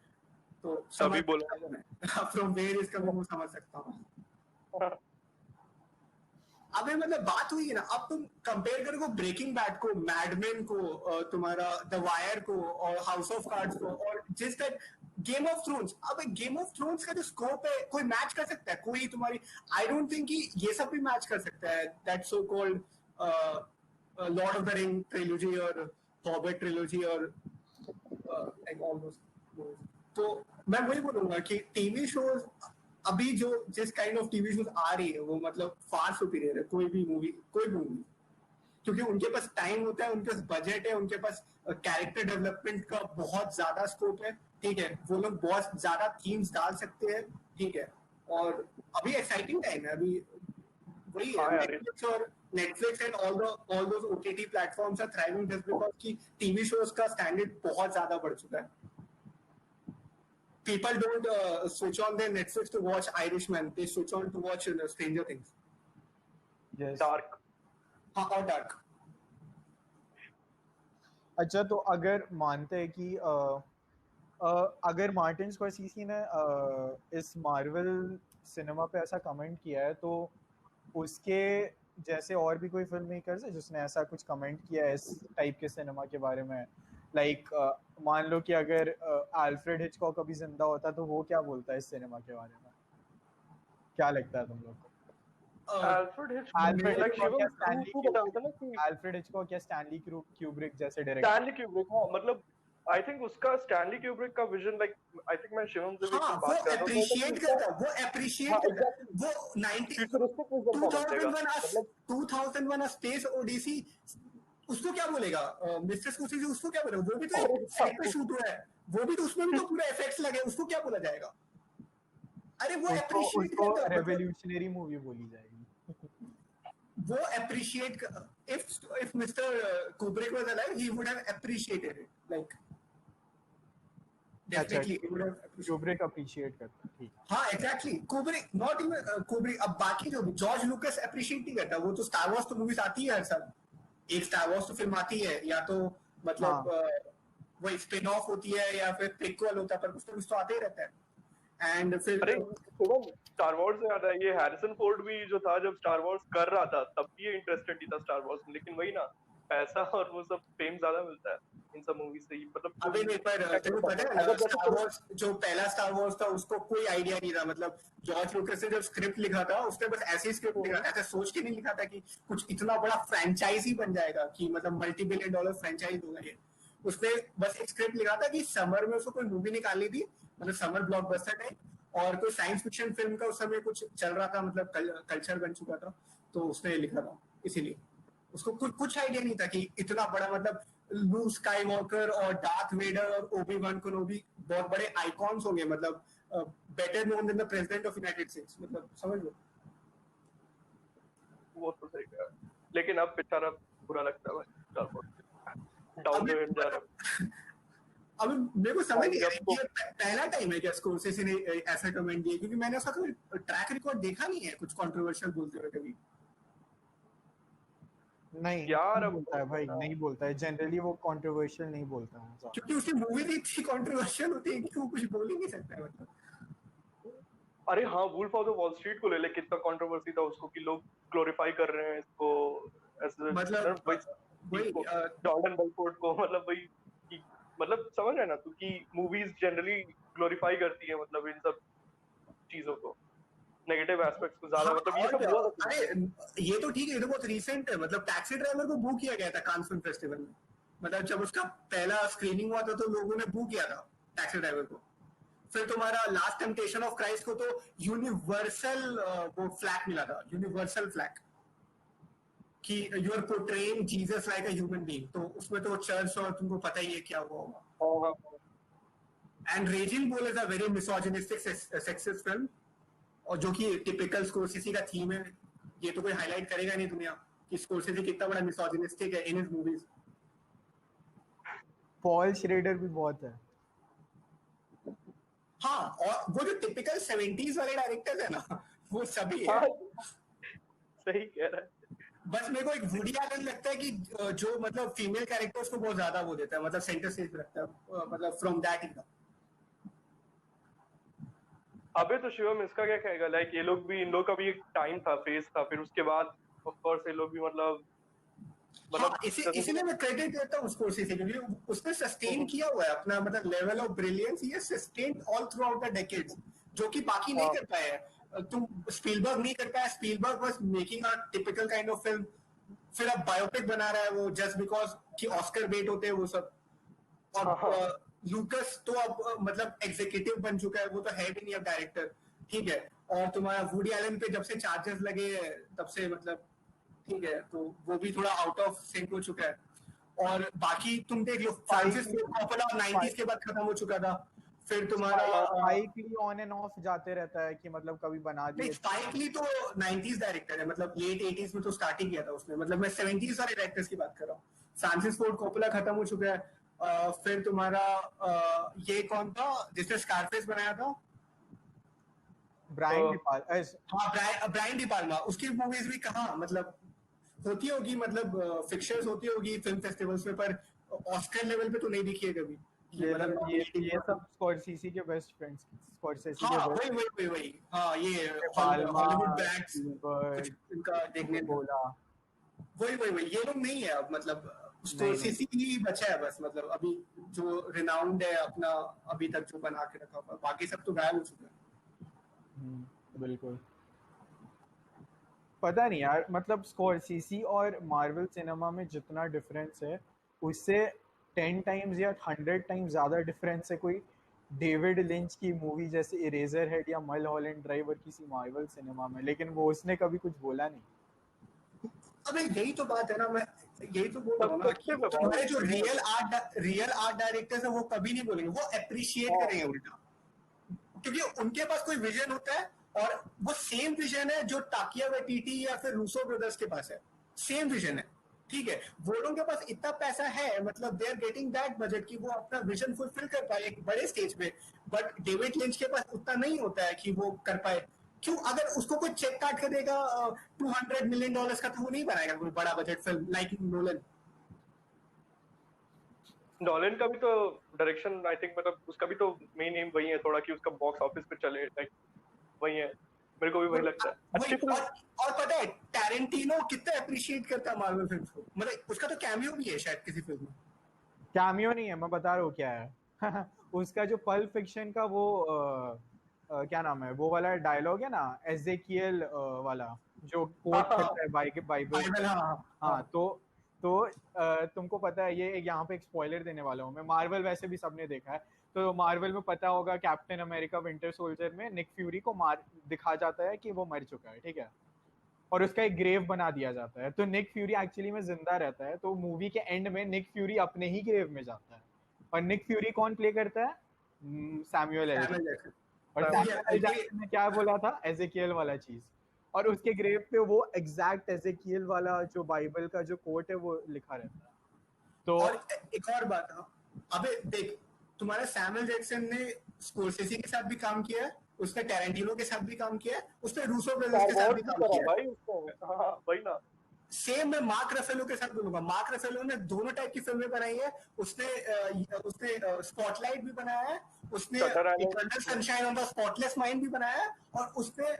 तो तभी बोला फ्रॉम वेयर इज कमिंग, वो समझ सकता हूँ. अबे मतलब बात हुई है ना, अब तुम कंपेयर करो ब्रेकिंग बैड को, मैडमेन को, तुम्हारा द वायर को और हाउस ऑफ कार्ड्स को, और जिस तक गेम ऑफ थ्रोन्स. अब गेम ऑफ थ्रोन्स का जो स्कोप है कोई मैच कर सकता है? कोई तुम्हारी, आई डोंट थिंक कि ये सब भी मैच कर सकता है, that so called Lord of the ring trilogy और हॉबिट ट्रिलॉजी और लाइक ऑल दोस. तो मैं वही बोलूंगा कि टीवी शोज अभी जो जिस काइंड ऑफ टीवी शोज आ रही है वो मतलब फार सुपीरियर है कोई भी मूवी, क्योंकि उनके पास टाइम होता है, उनके पास बजट है, उनके पास कैरेक्टर डेवलपमेंट का बहुत ज्यादा स्कोप है, ठीक है, वो लोग बहुत ज्यादा थीम्स डाल सकते हैं, ठीक है, और अभी एक्साइटिंग टाइम है. अभी वही है, Netflix and all those OTT platforms are thriving just because कि टीवी शोज का स्टैंडर्ड बहुत ज्यादा बढ़ चुका है. People don't switch on their Netflix to watch Irishman. They switch on to watch Stranger Things. Yes. Dark. हाँ, और डार्क. अच्छा, तो अगर मानते हैं कि अगर मार्टिन स्कॉर्सेसी ने इस मार्वल सिनेमा पे ऐसा कमेंट किया है, तो उसके जैसे और भी कोई फिल्म मेकर्स है जिसने ऐसा कुछ कमेंट किया है इस टाइप के सिनेमा के बारे में? लाइक मान लो कि अगर अल्फ्रेड हिचकॉक अभी जिंदा होता तो वो क्या बोलता है इस सिनेमा के बारे में? क्या लगता है तुम लोग को? Alfred Hitchcock या स्टैनली क्यूब्रिक जैसे डायरेक्टर? Stanley Kubrick. हाँ, मतलब आई थिंक उसका स्टैनली क्यूब्रिक का विजन, लाइक आई थिंक मैं शिवम से भी हाँ, वो बात कर रहा हूँ, अप्रिशिएट करता, वो 2001 अ स्पेस ओडिसी, उसको क्या बोलेगा मिस्टर स्कॉर्सेसी? उसको क्या बोलेगा? वो भी तो सेट पे शूट हुआ है, वो भी तो, उसमें भी तो पूरा इफेक्ट्स लगे, उसको क्या बोला जाएगा? अरे वो अप्रिशिएट करता है, रेवोल्यूशनरी मूवी बोली जाएगी. वो appreciate, if Mr. Kubrick was alive, he would have appreciated it, like definitely he would have appreciated. Kubrick appreciate करता है, ठीक. हाँ, exactly. Kubrick, not even Kubrick. अब बाकी जो जॉर्ज लुकस अप्रिशिएट नहीं करता, वो तो स्टार वॉर्स तो मूवीज आती है हर साल, एक स्टार वॉर्स तो फिल्म आती है, या तो मतलब वो स्पिन ऑफ होती है या फिर प्रीक्वल होता है, पर कुछ तो कुछ तो आते ही रहता है. एंड फिर अरे स्टार वॉर्स से याद है, ये हैरिसन फोर्ड भी जो था जब स्टार वॉर्स कर रहा था तब भी ये इंटरेस्टेड ही था स्टार वॉर्स में, लेकिन वही ना, पैसा और वो सब फेम ज्यादा मिलता है इन सब मूवी से ही. मतलब अभी नहीं, पर तेरे को पता है स्टार वॉर्स, जो पहला स्टार वॉर्स था उसको कोई आइडिया नहीं था. मतलब जॉर्ज लुकस ने जब स्क्रिप्ट लिखा था उसने बस ऐसे ही स्क्रिप्ट लिखा, ऐसे सोच के नहीं लिखा था कि कुछ इतना बड़ा फ्रेंचाइज ही बन जाएगा, कि मतलब $multi-billion फ्रेंचाइज होगा ये. उसने बस एक स्क्रिप्ट लिखा था कि समर में उसको कोई मूवी निकालनी थी, मतलब समर ब्लॉकबस्टर टाइप, और कोई साइंस फिक्शन फिल्म का उस समय कुछ चल रहा था, मतलब कल्चर बन चुका था, तो उसने लिखा था. इसीलिए उसको कुछ आइडिया नहीं था कि इतना बड़ा, मतलब लूक स्काईवॉकर और डार्थ वेडर और ओबी-वान केनोबी बहुत बड़े आइकॉन्स होंगे, मतलब better known than the president of United States. मतलब समझ लो. वो तो सही कहा, लेकिन अब बेचारा बुरा लगता है भाई, डाउन द जा रहा. अब मेरे को समझ नहीं भाई, आया कि ये पहला टाइम है क्या स्कोरसेसी ने ऐसा कमेंट दिया, क्योंकि मैंने उसका कोई ट्रैक रिकॉर्ड देखा नहीं है कुछ कंट्रोवर्शियल बोलते हुए कभी. नहीं यार, नहीं अब बोलता है भाई, नहीं बोलता है जनरली, वो कंट्रोवर्शियल नहीं बोलता है ऐसा. क्योंकि उसकी मूवीज इतनी कंट्रोवर्शियल होती है कि वो कुछ बोल ही नहीं सकता है. मतलब अरे हाँ, Wolf of the Wall Street को ले ले, कितना कंट्रोवर्सी था उसको कि लोग ग्लोरीफाई कर रहे हैं इसको मतलब वही जॉर्डन बेलफोर्ड को, मतलब वही कि मतलब समझ रहे ना तू कि मूवीज जनरली ग्लोरीफाई करती है मतलब इन सब चीजों को, नेगेटिव एस्पेक्ट्स को ज्यादा. हाँ, मतलब ये और सब क्या? हुआ था. अरे ये तो ठीक है, ये तो बहुत रिसेंट है. मतलब टैक्सी ड्राइवर को बू किया गया था कान फिल्म फेस्टिवल में. मतलब जब उसका पहला स्क्रीनिंग हुआ था तो लोगों ने बू किया था टैक्सी ड्राइवर को. फिर तुम्हारा लास्ट टेम्पटेशन ऑफ क्राइस्ट को तो यूनिवर्सल वो फ्लैग मिला था, यूनिवर्सल फ्लैग, कि you are portraying Jesus like a human being. तो उसमें तो चर्च और तुमको पता ही है क्या हुआ होगा. And raising bull is a very misogynistic sexist film, और जो कि टिपिकल स्कोरसेसी का थीम है. ये तो कोई हाईलाइट करेगा नहीं दुनिया कि स्कोरसेसी कितना बड़ा मिसोजिनिस्टिक है in his movies. Paul shredder भी बहुत है. हाँ, और वो जो टिपिकल 70s वाले डायरेक्टर्स है ना, वो सभी है. सही कह रहा है. बस मेरे को एक वुडी एलन लगता है कि जो मतलब फीमेल कैरेक्टर्स को बहुत ज्यादा वो देता है, मतलब सेंटर स्टेज पे रखता है, मतलब फ्रॉम दैट एरा. अबे तो शिवम इसका क्या कहेगा, लाइक ये लोग भी, इन लोग का भी एक टाइम था, फेज था, फिर उसके बाद ऑफ कोर्स ये लोग भी मतलब हाँ, इसीलिए मैं क्रेडिट देता हूँ स्कोरसेसी, क्योंकि उसने सस्टेन किया हुआ है अपना मतलब लेवल ऑफ ब्रिलियंस. ये sustain all through out the decades, जो कि बाकी नहीं कर पाए हैं. तुम स्पीलबर्ग नहीं कर पाया. Spielberg was making a typical kind of film. फिर अब बायोपिक बना रहा है वो जस्ट बिकॉज कि ऑस्कर बेट होते हैं वो सब. और लूकस तो अब मतलब एग्जीक्यूटिव बन चुका है, वो तो है भी नहीं अब डायरेक्टर. ठीक है. और तुम्हारा वुडी एलन पे जब से चार्जेस लगे तब से मतलब ठीक है, तो वो भी थोड़ा आउट ऑफ सिंक हो चुका है. और बाकी तुम देख लो, फ्रांसिस फोर्ड कॉपोला 90s के बाद खत्म हो चुका था. फिर तुम्हारा Spike Lee on and off जाते रहता है कि मतलब कभी बना नहीं, दिए. स्पाइक ली तो 90s डायरेक्टर है, मतलब लेट 80s में तो स्टार्ट ही किया था उसने. मतलब मैं 70s वाले डायरेक्टर्स की बात कर रहा हूँ. फ्रांसिस फोर्ड कॉपोला खत्म हो चुका है. फिर तुम्हारा ये कौन था जिसने स्कारफेस बनाया था? ब्रायन डिपाल्मा. हाँ, ब्रायन डिपाल्मा. उसकी मूवीज भी कहाँ मतलब होती होगी, मतलब फिक्चर्स होती होगी फिल्म फेस्टिवल्स में, पर ऑस्कर लेवल पे तो नहीं दिखी है कभी. ये सब स्कॉर्सेसी के बेस्ट फ्रेंड्स, स्कॉर्सेसी हाँ, के बेस्ट. वही. हाँ, ये पाल्मा, हॉलीवुड बैग्स स्पीलबर्ग, कुछ इनका देखने को बोला. वही ये लोग नहीं है अब. मतलब स्कॉर्सेसी ही बचा है बस, मतलब अभी जो रिनाउंड है अपना अभी तक जो बना के रखा हुआ. बाकी सब तो गायब हो चुके हैं. बिल्कुल. पता नहीं यार, मतलब स्कॉर्सेसी और मार्वल सिनेमा में जितना डिफरेंस है उससे 10 टाइम्स या 100 टाइम्स ज्यादा डिफरेंस है कोई डेविड लिंच की मूवी जैसे इरेजर हेड या मलहॉलैंड ड्राइव और किसी मार्वल सिनेमा में. लेकिन वो उसने कभी कुछ बोला नहीं. अबे यही तो बात है ना, मैं यही तो बोल रहा हूँ ना कि हमारे जो रियल आर्ट डायरेक्टर्स है वो कभी नहीं बोलेंगे, वो अप्रिशिएट करेंगे उल्टा, क्योंकि उनके पास कोई विजन होता है. और वो सेम विजन है जो टाकिया वेटिटी या फिर रूसो ब्रदर्स के पास है. सेम विजन है. ठीक है, वो लोगों के पास इतना पैसा है, मतलब they are getting that budget कि वो अपना विजन फुलफिल कर पाए एक बड़े स्टेज पे. बट डेविड लिंच के पास उतना नहीं होता है कि वो कर पाए. क्यों? अगर उसको कोई चेक काट कर देगा $200 मिलियन का, तो वो नहीं बनाएगा कोई बड़ा budget film like Nolan. Nolan का भी तो डायरेक्शन आई थिंक, मतलब उसका भी तो मेन एम वही है थोड़ा कि उसका बॉक्स ऑफिस पे चले, लाइक वही है. मेरे को भी वही लगता है. अच्छी फिल्म. और पता है टैरेंटिनो कितना अप्रिशिएट करता है मार्वल फिल्म्स को. मतलब उसका तो कैमियो भी है शायद किसी फिल्म में. कैमियो नहीं है, मैं बता रहा हूँ क्या है. उसका जो पल्प फिक्शन का वो क्या नाम है, वो वाला डायलॉग है ना, एजेकियल वाला जो कोट करता है बाइबल. हाँ, तो तुमको पता है, ये यहाँ पे एक स्पॉइलर देने वाला हूँ मैं. मार्वल वैसे भी सबने देखा है, तो मार्वल में पता होगा कैप्टन अमेरिका विंटर सोल्जर में निक फ्यूरी को दिखा जाता है कि वो मर चुका है. ठीक है, और उसका एक ग्रेव बना दिया जाता है. तो निक फ्यूरी एक्चुअली में जिंदा रहता है. तो मूवी के एंड में निक फ्यूरी अपने ही ग्रेव में जाता है. और निक फ्यूरी कौन प्ले करता है? Samuel L. और Samuel सैमुअल जैक्सन ने क्या बोला था, एजेकियल वाला चीज, और उसके ग्रेव पे वो एग्जैक्ट एजेकियल वाला जो बाइबल का जो कोट है वो लिखा रहता है। तो और एक और बात, हाँ, अबे देख, तुम्हारा सैमुअल जैक्सन ने स्कोर्सेसी के साथ भी काम किया है, उसने टैरेंटिनो के साथ भी काम किया है, उसने रूसो ब्रदर्स स्टार के साथ वॉर्स भी भी काम करा किया है। भाई उसने, हाँ वही ना। सेम मैं मार्क रफेलो के साथ बोलूंगा, मार्क रफेलो ने दोनों टाइप की फिल्में बनाई है। उसने स्पॉटलाइट भी बनाया है, उसने shutter island, eternal sunshine of the spotless mind भी बनाया है, और उसने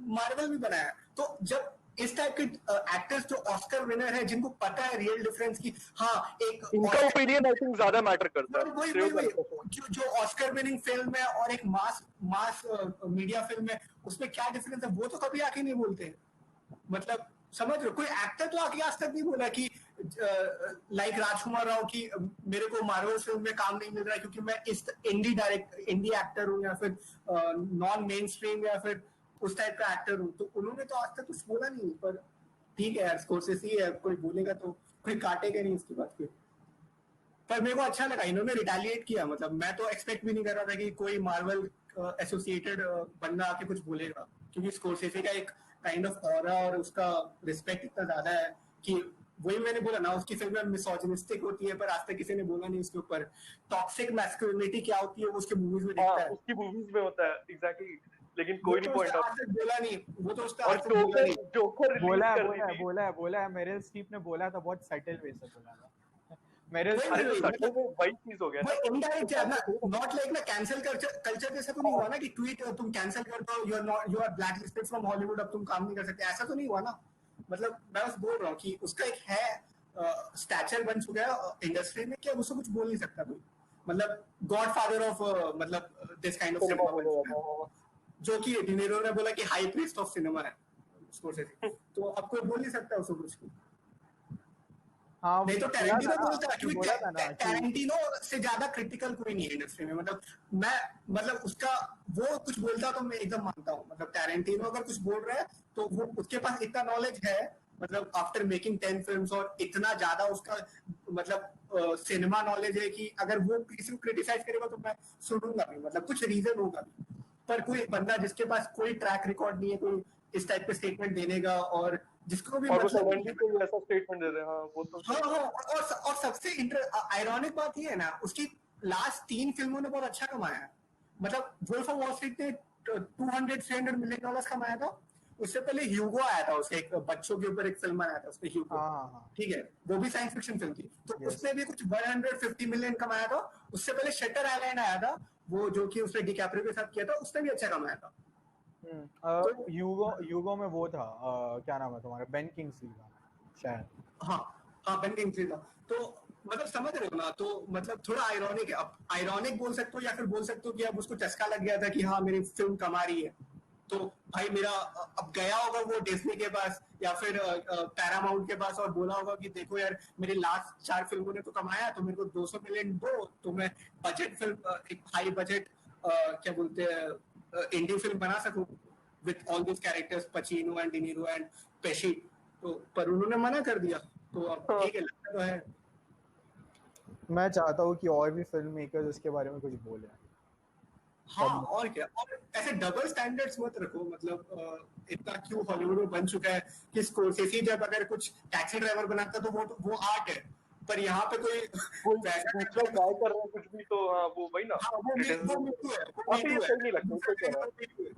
मार्वल भी बनाया है। तो जब इस टाइप के एक्टर्स जो ऑस्कर विनर है, जिनको पता है रियल डिफरेंस की, हाँ एक इनका ओपिनियन आई थिंक ज्यादा मैटर करता है। वही वही वही जो ऑस्कर विनिंग फिल्म है और एक मास मास मीडिया फिल्म है, उसमें क्या डिफरेंस है वो तो कभी आके नहीं बोलते हैं। मतलब समझ रहे हो, कोई एक्टर तो आके आज तक नहीं बोला कि लाइक राजकुमार राव की मेरे को मार्वल फिल्म में काम नहीं मिल रहा है क्योंकि मैं इस इंडी एक्टर हूँ, या फिर नॉन मेन स्ट्रीम, या फिर उस टाइप का एक्टर हूँ। तो उन्होंने तो आज तक कुछ बोला नहीं। पर ठीक है यार, स्कोर्सेसी है, कोई बोलेगा तो कोई काटेगा नहीं इसकी बात पे। पर मेरे को अच्छा लगा इन्होंने रिटेलिएट किया। मतलब मैं तो एक्सपेक्ट भी नहीं कर रहा था कि कोई मार्वल एसोसिएटेड बंदा आके कुछ बोलेगा, क्योंकि स्कोर्सेसी का एक काइंड ऑफ ऑरा और उसका रिस्पेक्ट इतना ज्यादा है कि वही मैंने बोला ना, उसकी फिल्में मिसोजिनिस्टिक होती है, पर आज तक किसी ने बोला नहीं उसके ऊपर। टॉक्सिक मैस्कुलिनिटी क्या होती है वो उसके मूवीज में हाँ दिखता है, उसकी मूवीज में होता है एग्जैक्टली, लेकिन वो कोई तो नहीं उसने पॉइंट आउट। आज तक बोला नहीं, वो तो उसने और आज तक बोला नहीं। जोकर रिलीज बोला है कर दी बोला है थी। बोला है बोला है मेरिल स्ट्रीप ने बोला था, बहुत सटल वे से बोला था मेरिल वही अरे वही तो वही, सटल में वही चीज हो गया वो ना। इनडायरेक्ट है ना, नॉट लाइक ना कैंसिल कल्चर जैसा तो नहीं हुआ ना कि ट्वीट तुम कैंसिल कर दो, you are blacklisted from Hollywood, अब तुम काम नहीं कर सकते, ऐसा तो नहीं हुआ ना। मतलब मैं बस बोल रहा हूँ कि उसका एक है स्टैचर बन चुका है इंडस्ट्री में कि अब उसको कुछ बोल नहीं सकता कोई। मतलब गॉड फादर ऑफ मतलब this kind of cinema cinema बन बोले चुका है, जो कि डिनीरो ने बोला कि हाई प्रीस्ट ऑफ सिनेमा है स्कोर्सेसी। तो अब कोई बोल नहीं सकता उसको कुछ। हाँ नहीं तो बोला था टैरेंटिनो ना, बोलता है, क्योंकि बोला था ना कि टैरेंटिनो से ज्यादा क्रिटिकल कोई नहीं है इंडस्ट्री में। मतलब मैं मतलब उसका वो कुछ बोलता तो मैं एकदम मानता हूँ। मतलब टैरेंटिनो अगर कुछ बोल रहा है तो वो उसके पास इतना नॉलेज है, मतलब आफ्टर मेकिंग 10 फिल्म्स, और इतना ज्यादा उसका मतलब सिनेमा नॉलेज है कि अगर वो किसी को क्रिटिसाइज करेगा तो मैं सुनूंगा भी, मतलब कुछ रीजन होगा भी। पर कोई बंदा जिसके पास कोई ट्रैक रिकॉर्ड नहीं है, कोई इस टाइप के स्टेटमेंट देने का, और जिसको भी और वो मतलब नहीं सडनली है। कोई ऐसा स्टेटमेंट दे दे, हाँ वो तो हाँ सही हाँ, है। और सबसे आयरॉनिक बात ये है ना, उसकी लास्ट 3 फिल्मों ने बहुत अच्छा कमाया है। मतलब वुल्फ ऑफ वॉल स्ट्रीट ने 200-300 मिलियन डॉलर्स कमाया था। उससे पहले ह्यूगो आया था, उसके एक बच्चों के ऊपर एक फिल्म आया था उसने, ह्यूगो। हाँ हाँ हाँ ठीक है, वो भी साइंस फिक्शन फिल्म थी, तो यस। उसने भी कुछ 150 मिलियन कमाया था। उससे पहले शटर आइलैंड आया था, वो जो कि उसने डिकैप्रियो के साथ किया था, उसने भी अच्छा कमाया था। तो यूगो यूगो में वो था क्या नाम है तुम्हारा, बेन किंग्सली का शायद। हाँ हाँ, बेन किंग्सली था। तो मतलब समझ रहे हो ना, तो मतलब थोड़ा आयरॉनिक है। अब आयरॉनिक बोल सकते हो, या फिर बोल सकते हो कि अब उसको चस्का लग गया था कि हाँ मेरी फिल्म कमा रही है, तो भाई मेरा अब गया होगा वो डिज्नी के पास या फिर पैरामाउंट के पास और बोला होगा कि देखो यार, मेरी लास्ट 4 फिल्मों ने तो कमाया, तो मेरे को 200 मिलियन दो, तो मैं बजट फिल्म, एक हाई बजट क्या बोलते हैं इंडी फिल्म बना सकूं with all this characters, पचीनो and De Niro and पेशी। तो पर उन्होंने मना कर दिया। तो अब हाँ, ठीक है, लगता तो है। मैं चाहता हूँ कि और भी फिल्म मेकर्स इसके बारे में कुछ बोले। हाँ, और क्या, और ऐसे डबल स्टैंडर्ड्स मत रखो। मतलब इतना क्यों हॉलीवुड में बन चुका है कि स्कोर्सेसी जब अगर कुछ टैक्सी ड्राइवर बनाता तो वो आर्ट है, पर यहाँ पे कोई कोई वैसा दूसरा करता है ट्राई कर रहे हैं कुछ भी तो हाँ वो वही ना। हाँ, इट इज वो मीटू है, वो वहाँ पे ये मीटू है, सही नहीं लगता, दूसरा सही कह रहा है, कहेगा तो Me Too है।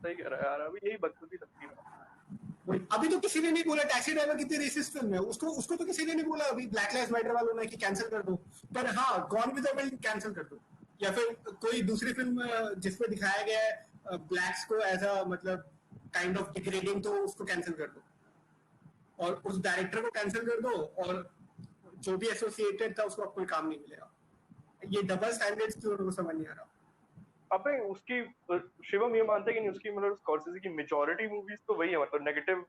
सही कह रहा है यार, अभी यही बकचोदी लगती है। अभी तो किसी ने नहीं बोला टैक्सी ड्राइवर कितनी रेसिस्ट फिल्म है, उसको उसको तो किसी ने नहीं बोला अभी ब्लैक लाइव्स मैटर वालों ने कि कैंसिल कर दो। पर हाँ, gone with the wind cancel कर दो, या फिर कोई दूसरी फिल्म जिसमें दिखाया गया है ब्लैक्स को एज अ मतलब काइंड ऑफ डिग्रेडिंग, तो उसको कैंसिल कर दो, और उस डायरेक्टर को कैंसिल कर दो, और जो भी एसोसिएटेड था उसको अब कोई काम नहीं मिलेगा। ये डबल स्टैंडर्ड्स क्यों उनको समझ नहीं आ रहा। अबे उसकी शिवम ये मानते हैं कि नहीं, उसकी मतलब स्कॉर्सेसी की मेजॉरिटी मूवीज तो वही है, मतलब नेगेटिव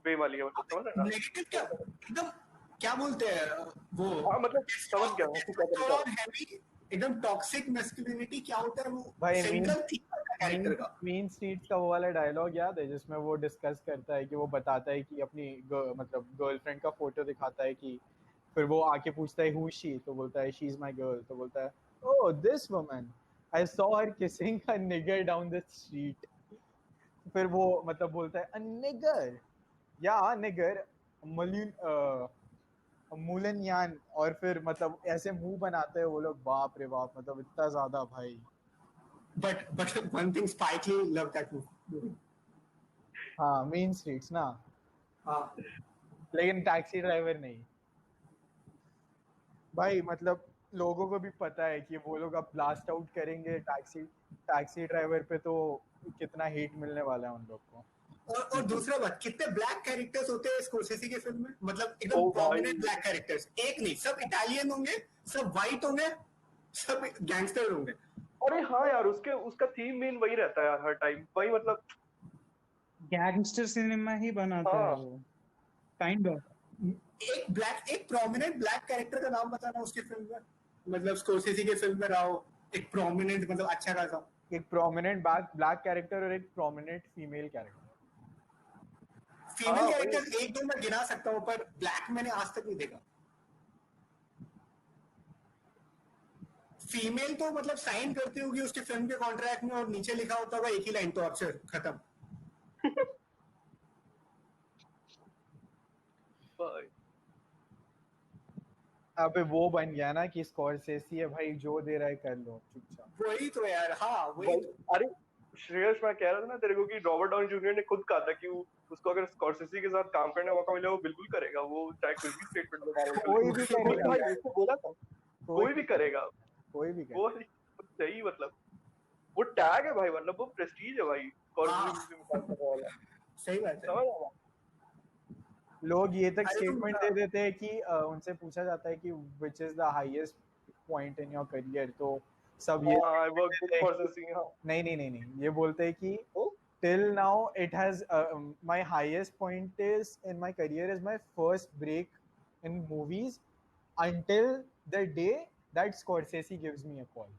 वे वाली है, मतलब समझ रहे हैं नेगेटिव क्या, ना। एकदम क्या बोलते हैं वो, हाँ मतलब समझ गया हूँ क्या करना चाह और हैवी, एकदम टॉक्सिक मैस्कुलिनिटी क्या होता है वो भाई सेंट्रल थीम है कैरेक्टर का। मीन स्ट्रीट्स का वो वाला डायलॉग याद है जिसमें वो डिस्कस करता है कि वो बताता है कि अपनी मतलब गर्लफ्रेंड का फोटो दिखाता है कि फिर वो आके पूछता है हु शी, तो बोलता है शी इज माय गर्ल, तो बोलता है oh this woman, I saw her kissing a nigger down the street. फिर वो मतलब बोलता है a nigger, yeah nigger, मूलन यान, और फिर मतलब ऐसे मुंह बनाते हैं वो लोग, बाप रे बाप, मतलब इतना ज्यादा भाई. But one thing, Spike Lee loved that movie. हाँ, मेन स्ट्रीट्स ना, हाँ, लेकिन टैक्सी ड्राइवर नहीं भाई. मतलब लोगों को भी पता है कि वो लोग अब ब्लास्ट आउट करेंगे टैक्सी ड्राइवर पे, तो कितना हेट मिलने वाला है उन लोग को. और दूसरा बात, कितने ब्लैक कैरेक्टर्स होते हैं स्कोर्सेसी के फिल्म में, मतलब एकदम ओ भाई. Prominent black characters. एक नहीं, सब इटालियन होंगे, सब वाइट होंगे, सब गैंगस्टर होंगे. अरे हाँ यार, उसका थीम मेन वही रहता है यार हर टाइम, वही मतलब गैंगस्टर सिनेमा ही बनाता है हाँ. वो, काइंड ऑफ. एक प्रोमिनेंट ब्लैक कैरेक्टर का नाम बताना उसके फिल्म में, मतलब स्कोर्सेसी के फिल्म में रहा हो एक प्रोमिनेंट, मतलब अच्छा खासा. एक प्रोमिनेंट ब्लैक कैरेक्टर और एक प्रोमिनेंट फीमेल कैरेक्टर. फीमेल हाँ, कैरेक्टर एक दो मैं गिना सकता हूँ, पर ब्लैक मैंने आज तक नहीं देखा. फीमेल तो मतलब साइन करती होगी उसके फिल्म के कॉन्ट्रैक्ट में, और नीचे लिखा होता होगा एक ही लाइन, टॉर्चर, खत्म. भाई. अबे वो बन गया ना कि स्कॉर्सेसी है भाई, जो दे रहा है कर लो चुपचाप. वही तो यार. हाँ वही भाई, तो. अरे श्रेयस, मैं कह रहा था ना तेरे को कि रॉबर्ट डाउनी जूनियर ने खुद कहा था कि उसको अगर स्कॉर्सेसी के साथ काम करने का मौका मिले वो बिल्कुल करेगा, वो चाहे कुछ भी स्टेटमेंट बता रहे हो. कोई भी करेगा भाई उसको बोला था कोई भी करेगा, कोई भी वो सही, मतलब वो टैग है भाई, मतलब वो प्रेस्टीज है भाई, स्कॉर्सेसी में काम करने वाला. सही बात है. समझ आया. लोग ये तक अरे स्टेटमेंट दे देते हैं कि उनसे पूछा जाता है कि which is the highest point in your career, तो सब ये हाँ, आई वर्क विद प्रोसेसिंग. हाँ. नहीं, ये बोलते हैं कि Oh? till now it has my highest point is in my career is my first break in movies until the day that Scorsese gives me a call.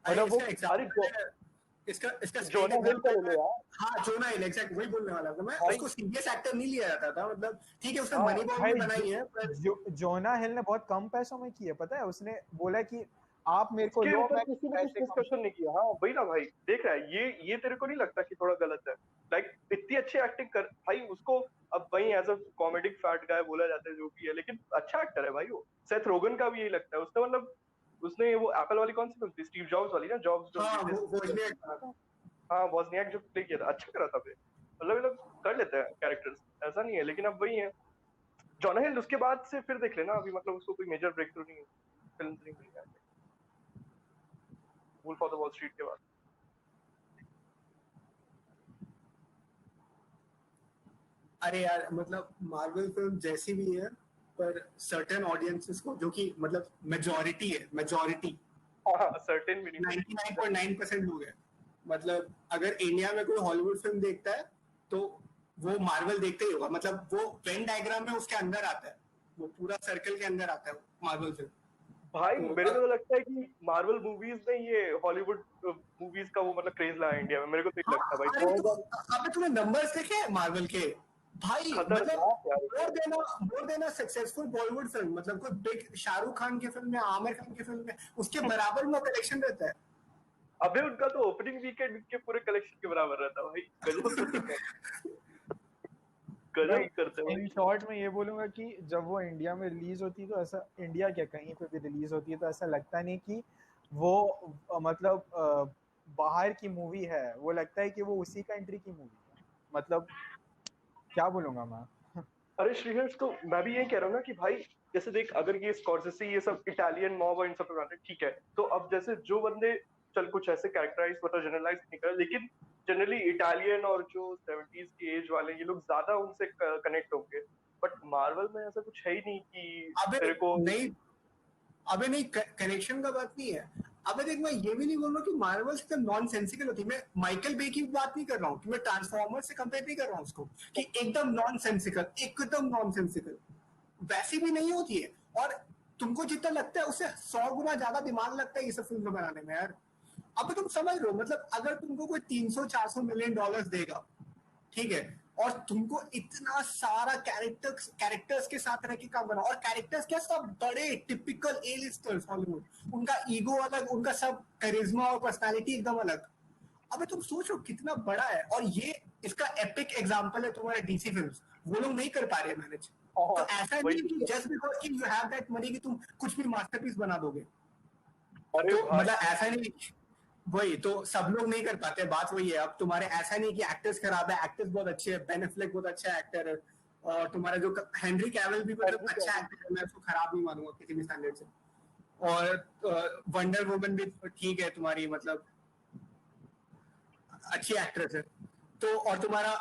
अरे मतलब वो इसका एग्जांपल, इसका जोना हिल का ले लो यार. हाँ, जोना हिल, एग्जैक्ट वही बोलने वाला था मैं. भाई. उसको सीरियस एक्टर नहीं लिया जाता था, मतलब ठीक है उसने हाँ, मनी बॉल भाई, भी बनाई है, पर जोना हिल ने बहुत कम पैसों में की है, पता है. उसने बोला कि आप मेरे को इसके लो, ऊपर मैं किसी ने कुछ पैसे कम. डिस्कशन नहीं किया. हाँ वही ना भाई, देख रहा है ये तेरे को नहीं लगता कि थोड़ा गलत है? लाइक इतनी अच्छी एक्टिंग कर भाई उसको, अब वही एज अ कॉमेडिक फैट गाय बोला जाता है जो भी है, लेकिन अच्छा एक्टर है भाई वो. सेथ रोगन का भी यही लगता है, उसने मतलब उसने वो एप्पल वाली कौन सी फिल्म थी, स्टीव जॉब्स वाली ना, जॉब्स जो हाँ वो इसलिए हाँ वॉजनियाक जो प्ले किया था, अच्छा करा था भाई. मतलब ये लोग कर लेते हैं कैरेक्टर्स, ऐसा नहीं है. लेकिन अब वही है, जॉना हिल उसके बाद से फिर देख लेना, अभी मतलब उसको कोई मेजर ब्रेक थ्रू नहीं है, फिल्म नहीं मिली है Wolf of the Wall Street के बाद. अरे यार मतलब मार्वल फिल्म जैसी भी है, पर सर्टेन ऑडियंसेस को, जो कि मतलब मेजॉरिटी है, मेजॉरिटी हाँ सर्टेन भी नहीं. 99.9% लोग हैं. मतलब अगर इंडिया में कोई हॉलीवुड फिल्म देखता है तो वो मार्वल देखते ही होगा. मतलब वो वेन डायग्राम में उसके अंदर आता है, वो पूरा सर्कल के अंदर आता है मार्वल फिल्म. भाई मेरे को तो लगता है कि मार्वल मूवीज ने ये हॉलीवुड मूवीज का वो मतलब क्रेज लाया इंडिया में, मेरे को तो यही लगता है भाई. अरे तो अबे तूने नंबर्स देखे हैं मार्वल के भाई? मतलब more than a successful Bollywood film, मतलब कोई बिग शाहरुख खान की फिल्म या आमिर खान की फिल्म है, उसके बराबर में कलेक्शन रहता है. अबे उनका तो ओपनिंग वीकेंड के पूरे कलेक्शन के बराबर रहता है भाई. गजब करते हैं. इन शॉर्ट में ये बोलूंगा कि जब वो इंडिया में रिलीज होती है तो ऐसा, इंडिया क्या कहीं पे भी रिलीज होती है तो ऐसा लगता नहीं कि वो मतलब बाहर की मूवी है, वो लगता है कि वो उसी कंट्री की मूवी है. मतलब क्या बोलूंगा मैं. अरे श्रीहर्ष, तो मैं भी यही कह रहा हूँ ना कि भाई जैसे देख, अगर ये स्कॉर्सेसी ये सब इटालियन मॉब और इन सब पे बनाते हैं, ठीक है, तो अब जैसे जो बंदे चल कुछ ऐसे कैरेक्टराइज मतलब जनरलाइज नहीं कर, लेकिन जनरली इटालियन और जो 70s की एज वाले ये लोग ज्यादा उनसे कनेक्ट होंगे. बट मार्वल में ऐसा कुछ है ही नहीं कि अबे तेरे को नहीं, अबे नहीं, कनेक्शन का बात नहीं है. अबे देख, मैं ये भी नहीं बोल रहा हूँ कि मार्वल एकदम नॉन सेंसिकल होती है. मैं माइकल बे की बात नहीं कर रहा हूँ, कि मैं ट्रांसफॉर्मर से कंपेयर नहीं कर रहा हूँ उसको कि एकदम नॉन सेंसिकल, एकदम नॉन सेंसिकल वैसी भी नहीं होती है. और तुमको जितना लगता है उससे 100 गुना ज्यादा दिमाग लगता है ये सब फिल्म बनाने में यार. अब तुम समझ रहे हो, मतलब अगर तुमको कोई 300-400 मिलियन डॉलर्स देगा, ठीक है, और तुमको इतना सारा कैरेक्टर्स के साथ रह के काम करना, और कैरेक्टर्स क्या, सब बड़े टिपिकल ए लिस्टर्स हॉलीवुड, उनका ईगो अलग, उनका सब करिश्मा और पर्सनालिटी एकदम अलग। अबे तुम सोचो कितना बड़ा है, और ये इसका एपिक एग्जांपल है तुम्हारे डीसी फिल्म्स, वो लोग नहीं कर पा रहे मैनेज। तो ऐसा नहीं कि जस्ट बिकॉज कि यू हैव दैट मनी कि तुम कुछ भी मास्टरपीस बना दोगे। अरे तो मतलब ऐसा नहीं, वही तो सब लोग नहीं कर पाते, बात वही है। अब तुम्हारे ऐसा नहीं कि एक्टर्स खराब है, एक्टर्स बहुत अच्छे हैं, बेन एफ्लेक बहुत अच्छा एक्टर है, और तुम्हारा जो हेनरी कैविल भी मतलब अच्छा एक्टर है, मैं उसको खराब नहीं मानूंगा किसी भी स्टैंडर्ड से, और वंडर वुमन भी ठीक है तुम्हारी, मतलब अच्छी एक्ट्रेस है। तो और तुम्हारा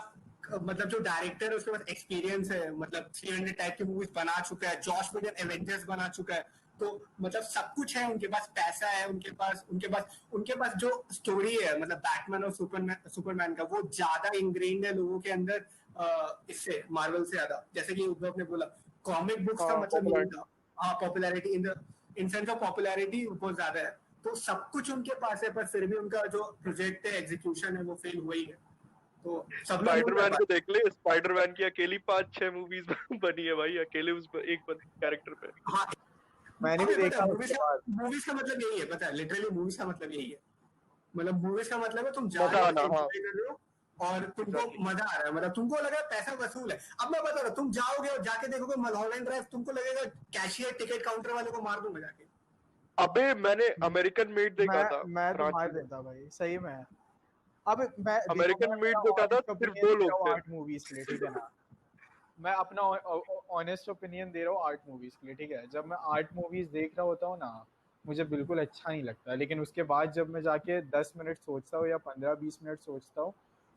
मतलब जो डायरेक्टर है उसके पास एक्सपीरियंस है, मतलब 300 टाइप की मूवीज बना चुका है, जॉश विडन एवेंजर्स बना चुका है, तो मतलब सब कुछ है उनके पास, पैसा है उनके पास जो स्टोरी है, मतलब बैटमैन और सुपरमैन का, वो ज्यादा इंग्रेन्ड है लोगों के अंदर इससे, मार्वल से ज्यादा। जैसे कि उद्धव ने बोला, कॉमिक बुक्स का मतलब ये था, हाँ popularity in sense of popularity बहुत ज्यादा है, तो सब कुछ उनके पास है, पर फिर भी उनका जो प्रोजेक्ट है, एग्जीक्यूशन है, वो फेल हुआ ही है। तो सब लोग स्पाइडरमैन को देख ले, स्पाइडरमैन की अकेली 5-6 मूवीज बनी है भाई, अकेले उस एक कैरेक्टर पे। हाँ मैंने भी देखा उसके बाद। मूवीज का मतलब यही है, पता है, लिटरली मूवीज का मतलब यही है, मतलब मूवीज का मतलब है तुम जा मजा रहे हो, आना, हाँ एंजॉय कर रहे हो, और तुमको exactly. मजा आ रहा है, मतलब तुमको लग रहा है पैसा वसूल है। अब मैं बता रहा हूँ, तुम जाओगे और जाके देखोगे मलहॉलैंड ड्राइव, तुमको लगेगा कैशियर टिकट काउंटर वाले को मार दूंगा जाके। अबे मैंने अमेरिकन मेड देखा था मैं तो मार रांची में, देता भाई, सही में। अब मैं देखो, अमेरिकन मैं मेड अपना देखा था, ऑनेस्ट सिर्फ ओपिनियन 2 दे रहा लोग हूँ थे। आर्ट मूवीज के लिए, ठीक है ना। मैं अपना ऑनेस्ट ओपिनियन दे रहा हूँ आर्ट मूवीज के लिए, ठीक है। जब मैं आर्ट मूवीज देख रहा होता हूँ ना, मुझे बिल्कुल अच्छा नहीं लगता, लेकिन उसके बाद जब मैं जाके 10 मिनट सोचता हूँ या 15-20 मिनट सोचता हूँ,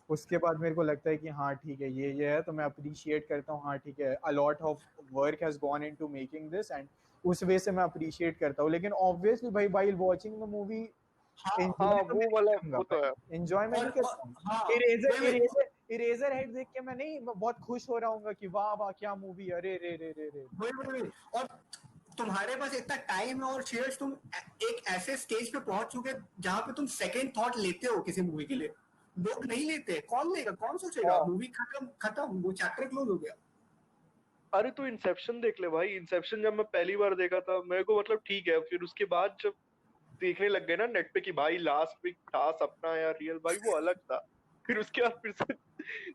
उसके बाद मेरे को लगता है कि हाँ ठीक है, ये है, तो मैं अप्रिशिएट करता हूँ, हाँ ठीक है, a lot of work has gone into making this, and उस वे से मैं अप्रिशिएट करता हूँ। लेकिन ऑब्वियसली भाई, while watching the movie enjoy तो मैं वो नहीं वाला करूंगा वो तो है। भाई, एंजॉय मैं नहीं और करता हूँ। हाँ इरेजर वही इरेजर इरेजर हेड देख के मैं नहीं बहुत खुश हो रहा हूँ कि वाह वाह क्या मूवी, अरे रे रे रे रे। वही वही वही। और तुम्हारे पास इतना टाइम है, और शेयर्स तुम एक ऐसे स्टेज पे पहुंच चुके जहां पे तुम सेकंड थॉट लेते हो किसी मूवी के लिए, लोग नहीं लेते। कौन लेगा, कौन सोचेगा, हाँ मूवी खत्म खत्म, वो चैप्टर क्लोज हो गया। अरे तू इंसेप्शन देख ले भाई, इंसेप्शन जब मैं पहली बार देखा था मेरे को मतलब ठीक है, फिर उसके बाद जब देखने लग गए ना नेट पे कि भाई लास्ट वीक था सपना या रियल, भाई वो अलग था। फिर उसके बाद फिर से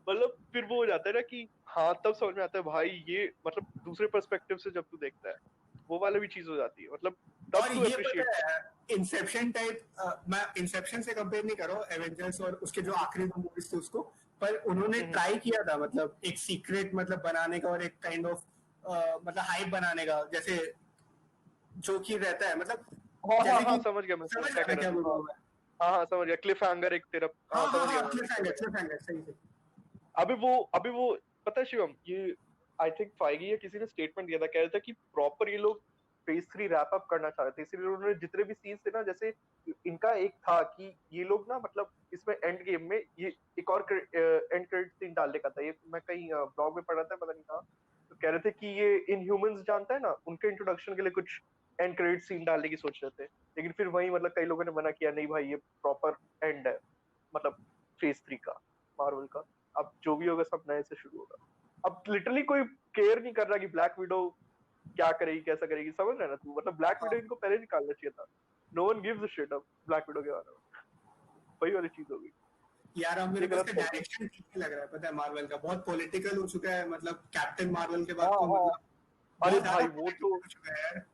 मतलब फिर वो हो जाता है ना कि हाँ तब समझ में आता है भाई, ये मतलब दूसरे पर्सपेक्टिव से जब तू देखता है वो वाला भी चीज हो जाती है, मतलब तब और तू ये अप्रिशिएट। पता है, इंसेप्शन टाइप, मैं इंसेप्शन से कंपेयर नहीं कर रहा हूँ एवेंजर्स और उसके जो आखिरी 2 मूवीज थे उसको, पर उन्होंने ट्राई किया था मतलब एक सीक्रेट मतलब बनाने का, और एक काइंड ऑफ मतलब हाइप बनाने का, जैसे जो कि रहता है, मतलब जैसे हाँ कि समझ गया मैं समझ क्या रहा कह है रहा क्या तू, बोल रहा हाँ हूँ मैं। हाँ समझ गया, क्लिफ हैंगर एक तेरा, हाँ हाँ हाँ समझ गया हाँ, मैं क्या कह क्लिफ हैंगर सही से। रहा। अभी वो पता है शिवम, ये आई थिंक फाइगी या किसी ने स्टेटमेंट दिया था, कह रहा था कि प्रॉपर ये लोग फेज 3 रैप अप करना चाह रहे थे, इसलिए उन्होंने जितने भी सीन्स थे ना, जैसे इनका एक था कि ये लोग ना मतलब इसमें एंड गेम में ये एक और एंड क्रेडिट सीन डालने का था, ये मैं कहीं ब्लॉग में पढ़ा था पता नहीं कहाँ, तो कह रहे थे कि ये इनह्यूमंस जानता है ना, उनके इंट्रोडक्शन के लिए कुछ एंड क्रेडिट सीन डालने की सोच रहे थे, लेकिन फिर वही मतलब कई लोगों ने मना किया, नहीं भाई ये प्रॉपर एंड है, मतलब फेज 3 का मार्वल का, अब जो भी होगा सब नए से शुरू होगा। अब लिटरली कोई केयर नहीं कर रहा कि ब्लैक विडो क्या करेगी कैसा करेगी, समझ रहा है ना तू, मतलब ब्लैक विडो इनको पहले निकालना चाहिए था, no one gives a shit अब ब्लैक विडो के बारे में, वही वाली चीज होगी। यार अब ये मेरे को गलत इसका कर दिया। डायरेक्शन ठीक नहीं लग रहा है, पता है, मार्वल का बहुत पॉलिटिकल हो चुका है, मतलब कैप्टन मार्वल के बाद हाँ तो हाँ, मतलब अरे बहुत ज्यादा भाई वो तो पॉलिटिकल हो चुका है यार।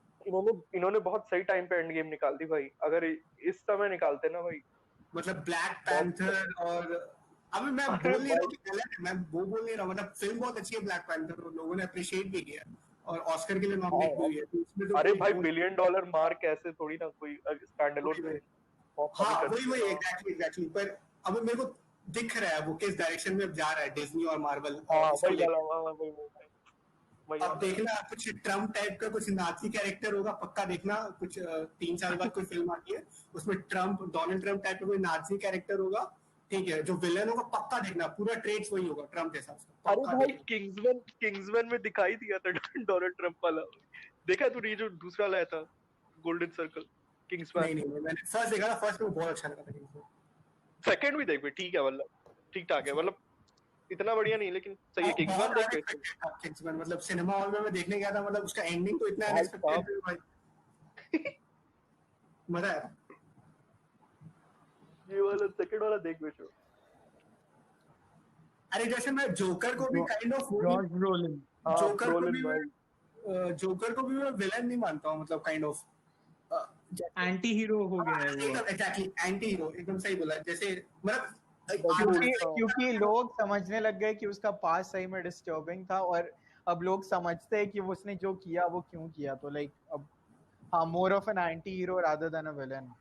इन्होंने बहुत सही टाइम पे एंड गेम निकाल दी भाई, अगर इस समय निकालते ना भाई मतलब ब्लैक बहुत। पैंथर, और अभी मैं अरे बोल नहीं रहा भाई, हूँ कि गलत है, मैं वो बोल नहीं रहा हूँ, मतलब फिल्म बहुत अच्छी है ब्लैक पैंथर, और लोगों ने अप्रिशिएट भी किया, और ऑस्कर के लिए नॉमिनेट भी हाँ, हुई है, तो उसमें तो अरे कोई भाई वो बिलियन डॉलर मार्क ऐसे थोड़ी ना कोई स्टैंड अलोन वही वही। फिल्म बहुत कम ही हाँ वही करती है। वही, एग्जैक्टली एग्जैक्टली, पर अभी मेरे को दिख रहा है वो किस डायरेक्शन में जा रहा है डिज्नी और मार्वल हाँ इसको वही वाला, लेकर। हाँ वही अब वाला है। देखना कुछ ट्रम्प टाइप का कुछ नाजी कैरेक्टर होगा पक्का, देखना कुछ 3 साल बाद कोई फिल्म आती है उसमें ट्रम्प, डोनाल्ड ट्रम्प टाइप का कोई नाजी कैरेक्टर होगा, ठीक है, जो विलन होगा पक्का देखना, पूरा ट्रेड्स वही होगा ट्रम्प जैसा, उसका अरे पक्का भाई देखना। किंग्समैन में दिखाई दिया था डोनाल्ड ट्रम्प वाला, देखा तूने ये जो दूसरा लाया था गोल्डन सर्कल, किंग्समैन। नहीं, मैंने फर्स्ट देखा था, फर्स्ट में बहुत अच्छा लगा था किंग्समैन। सेकंड भी देख भी ठीक है, मतलब ठीक ठाक है, मतलब इतना बढ़िया नहीं, लेकिन सही है। किंग्समैन बहुत देख के अनएक्सपेक्टेड था किंग्समैन, मतलब सिनेमा हॉल में मैं देखने गया था, मतलब उसका एंडिंग तो इतना भाई अनएक्सपेक्टेड साहब, था भाई, मजा आया। ये वाला सेकंड वाला देख बेचो। अरे जैसे मैं जोकर को भी काइंड ऑफ वो जॉर्ज ब्रोलिन। हाँ जोकर को ब्रोलिन भी भाई। मैं जोकर को भी मैं विलन नहीं मानता हूँ, मतलब काइंड ऑफ एंटी हीरो हो गया है वो। एग्जैक्टली एंटी हीरो, एकदम सही बोला। जैसे मतलब क्योंकि हाँ क्योंकि लोग समझने लग गए कि उसका पास सही में डिस्टर्बिंग था, और अब लोग समझते हैं कि उसने जो किया वो क्यों किया, तो लाइक अब हाँ, more of an anti hero rather than a villain.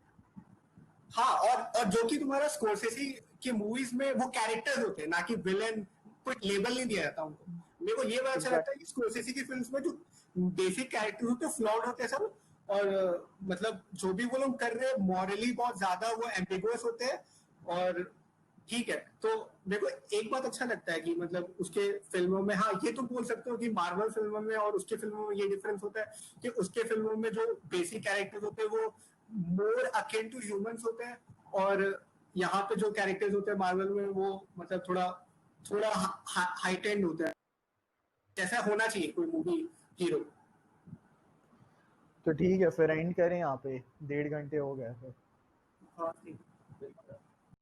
हाँ, और जो कि तुम्हारा स्कोरसेसी की मूवीज में वो कैरेक्टर्स होते हैं, ना कि विलेन, कोई लेबल नहीं दिया जाता उनको। मेरे को ये बड़ा अच्छा लगता है कि स्कोरसेसी की फिल्म्स में जो बेसिक कैरेक्टर्स होते हैं फ्लॉड होते हैं सब, और मतलब जो भी वो लोग कर रहे हैं मॉरली बहुत ज्यादा वो एम्बिगुअस होते हैं, और ठीक है। तो मेरे को एक बात अच्छा लगता है कि मतलब उसके फिल्मों में, हाँ ये तो बोल सकते हो कि मार्वल फिल्मों में और उसके फिल्मों में ये डिफरेंस होता है कि उसके फिल्मों में जो बेसिक कैरेक्टर्स होते हैं वो मोर अकिन टू ह्यूमंस होते हैं, और यहाँ पे जो कैरेक्टर्स होते हैं मार्वल में वो मतलब थोड़ा थोड़ा हाइटेंड होता है, जैसा होना चाहिए कोई मूवी हीरो। तो ठीक है, फिर एंड करें यहाँ पे, 1.5 घंटे हो गए फिर। हाँ ठीक है।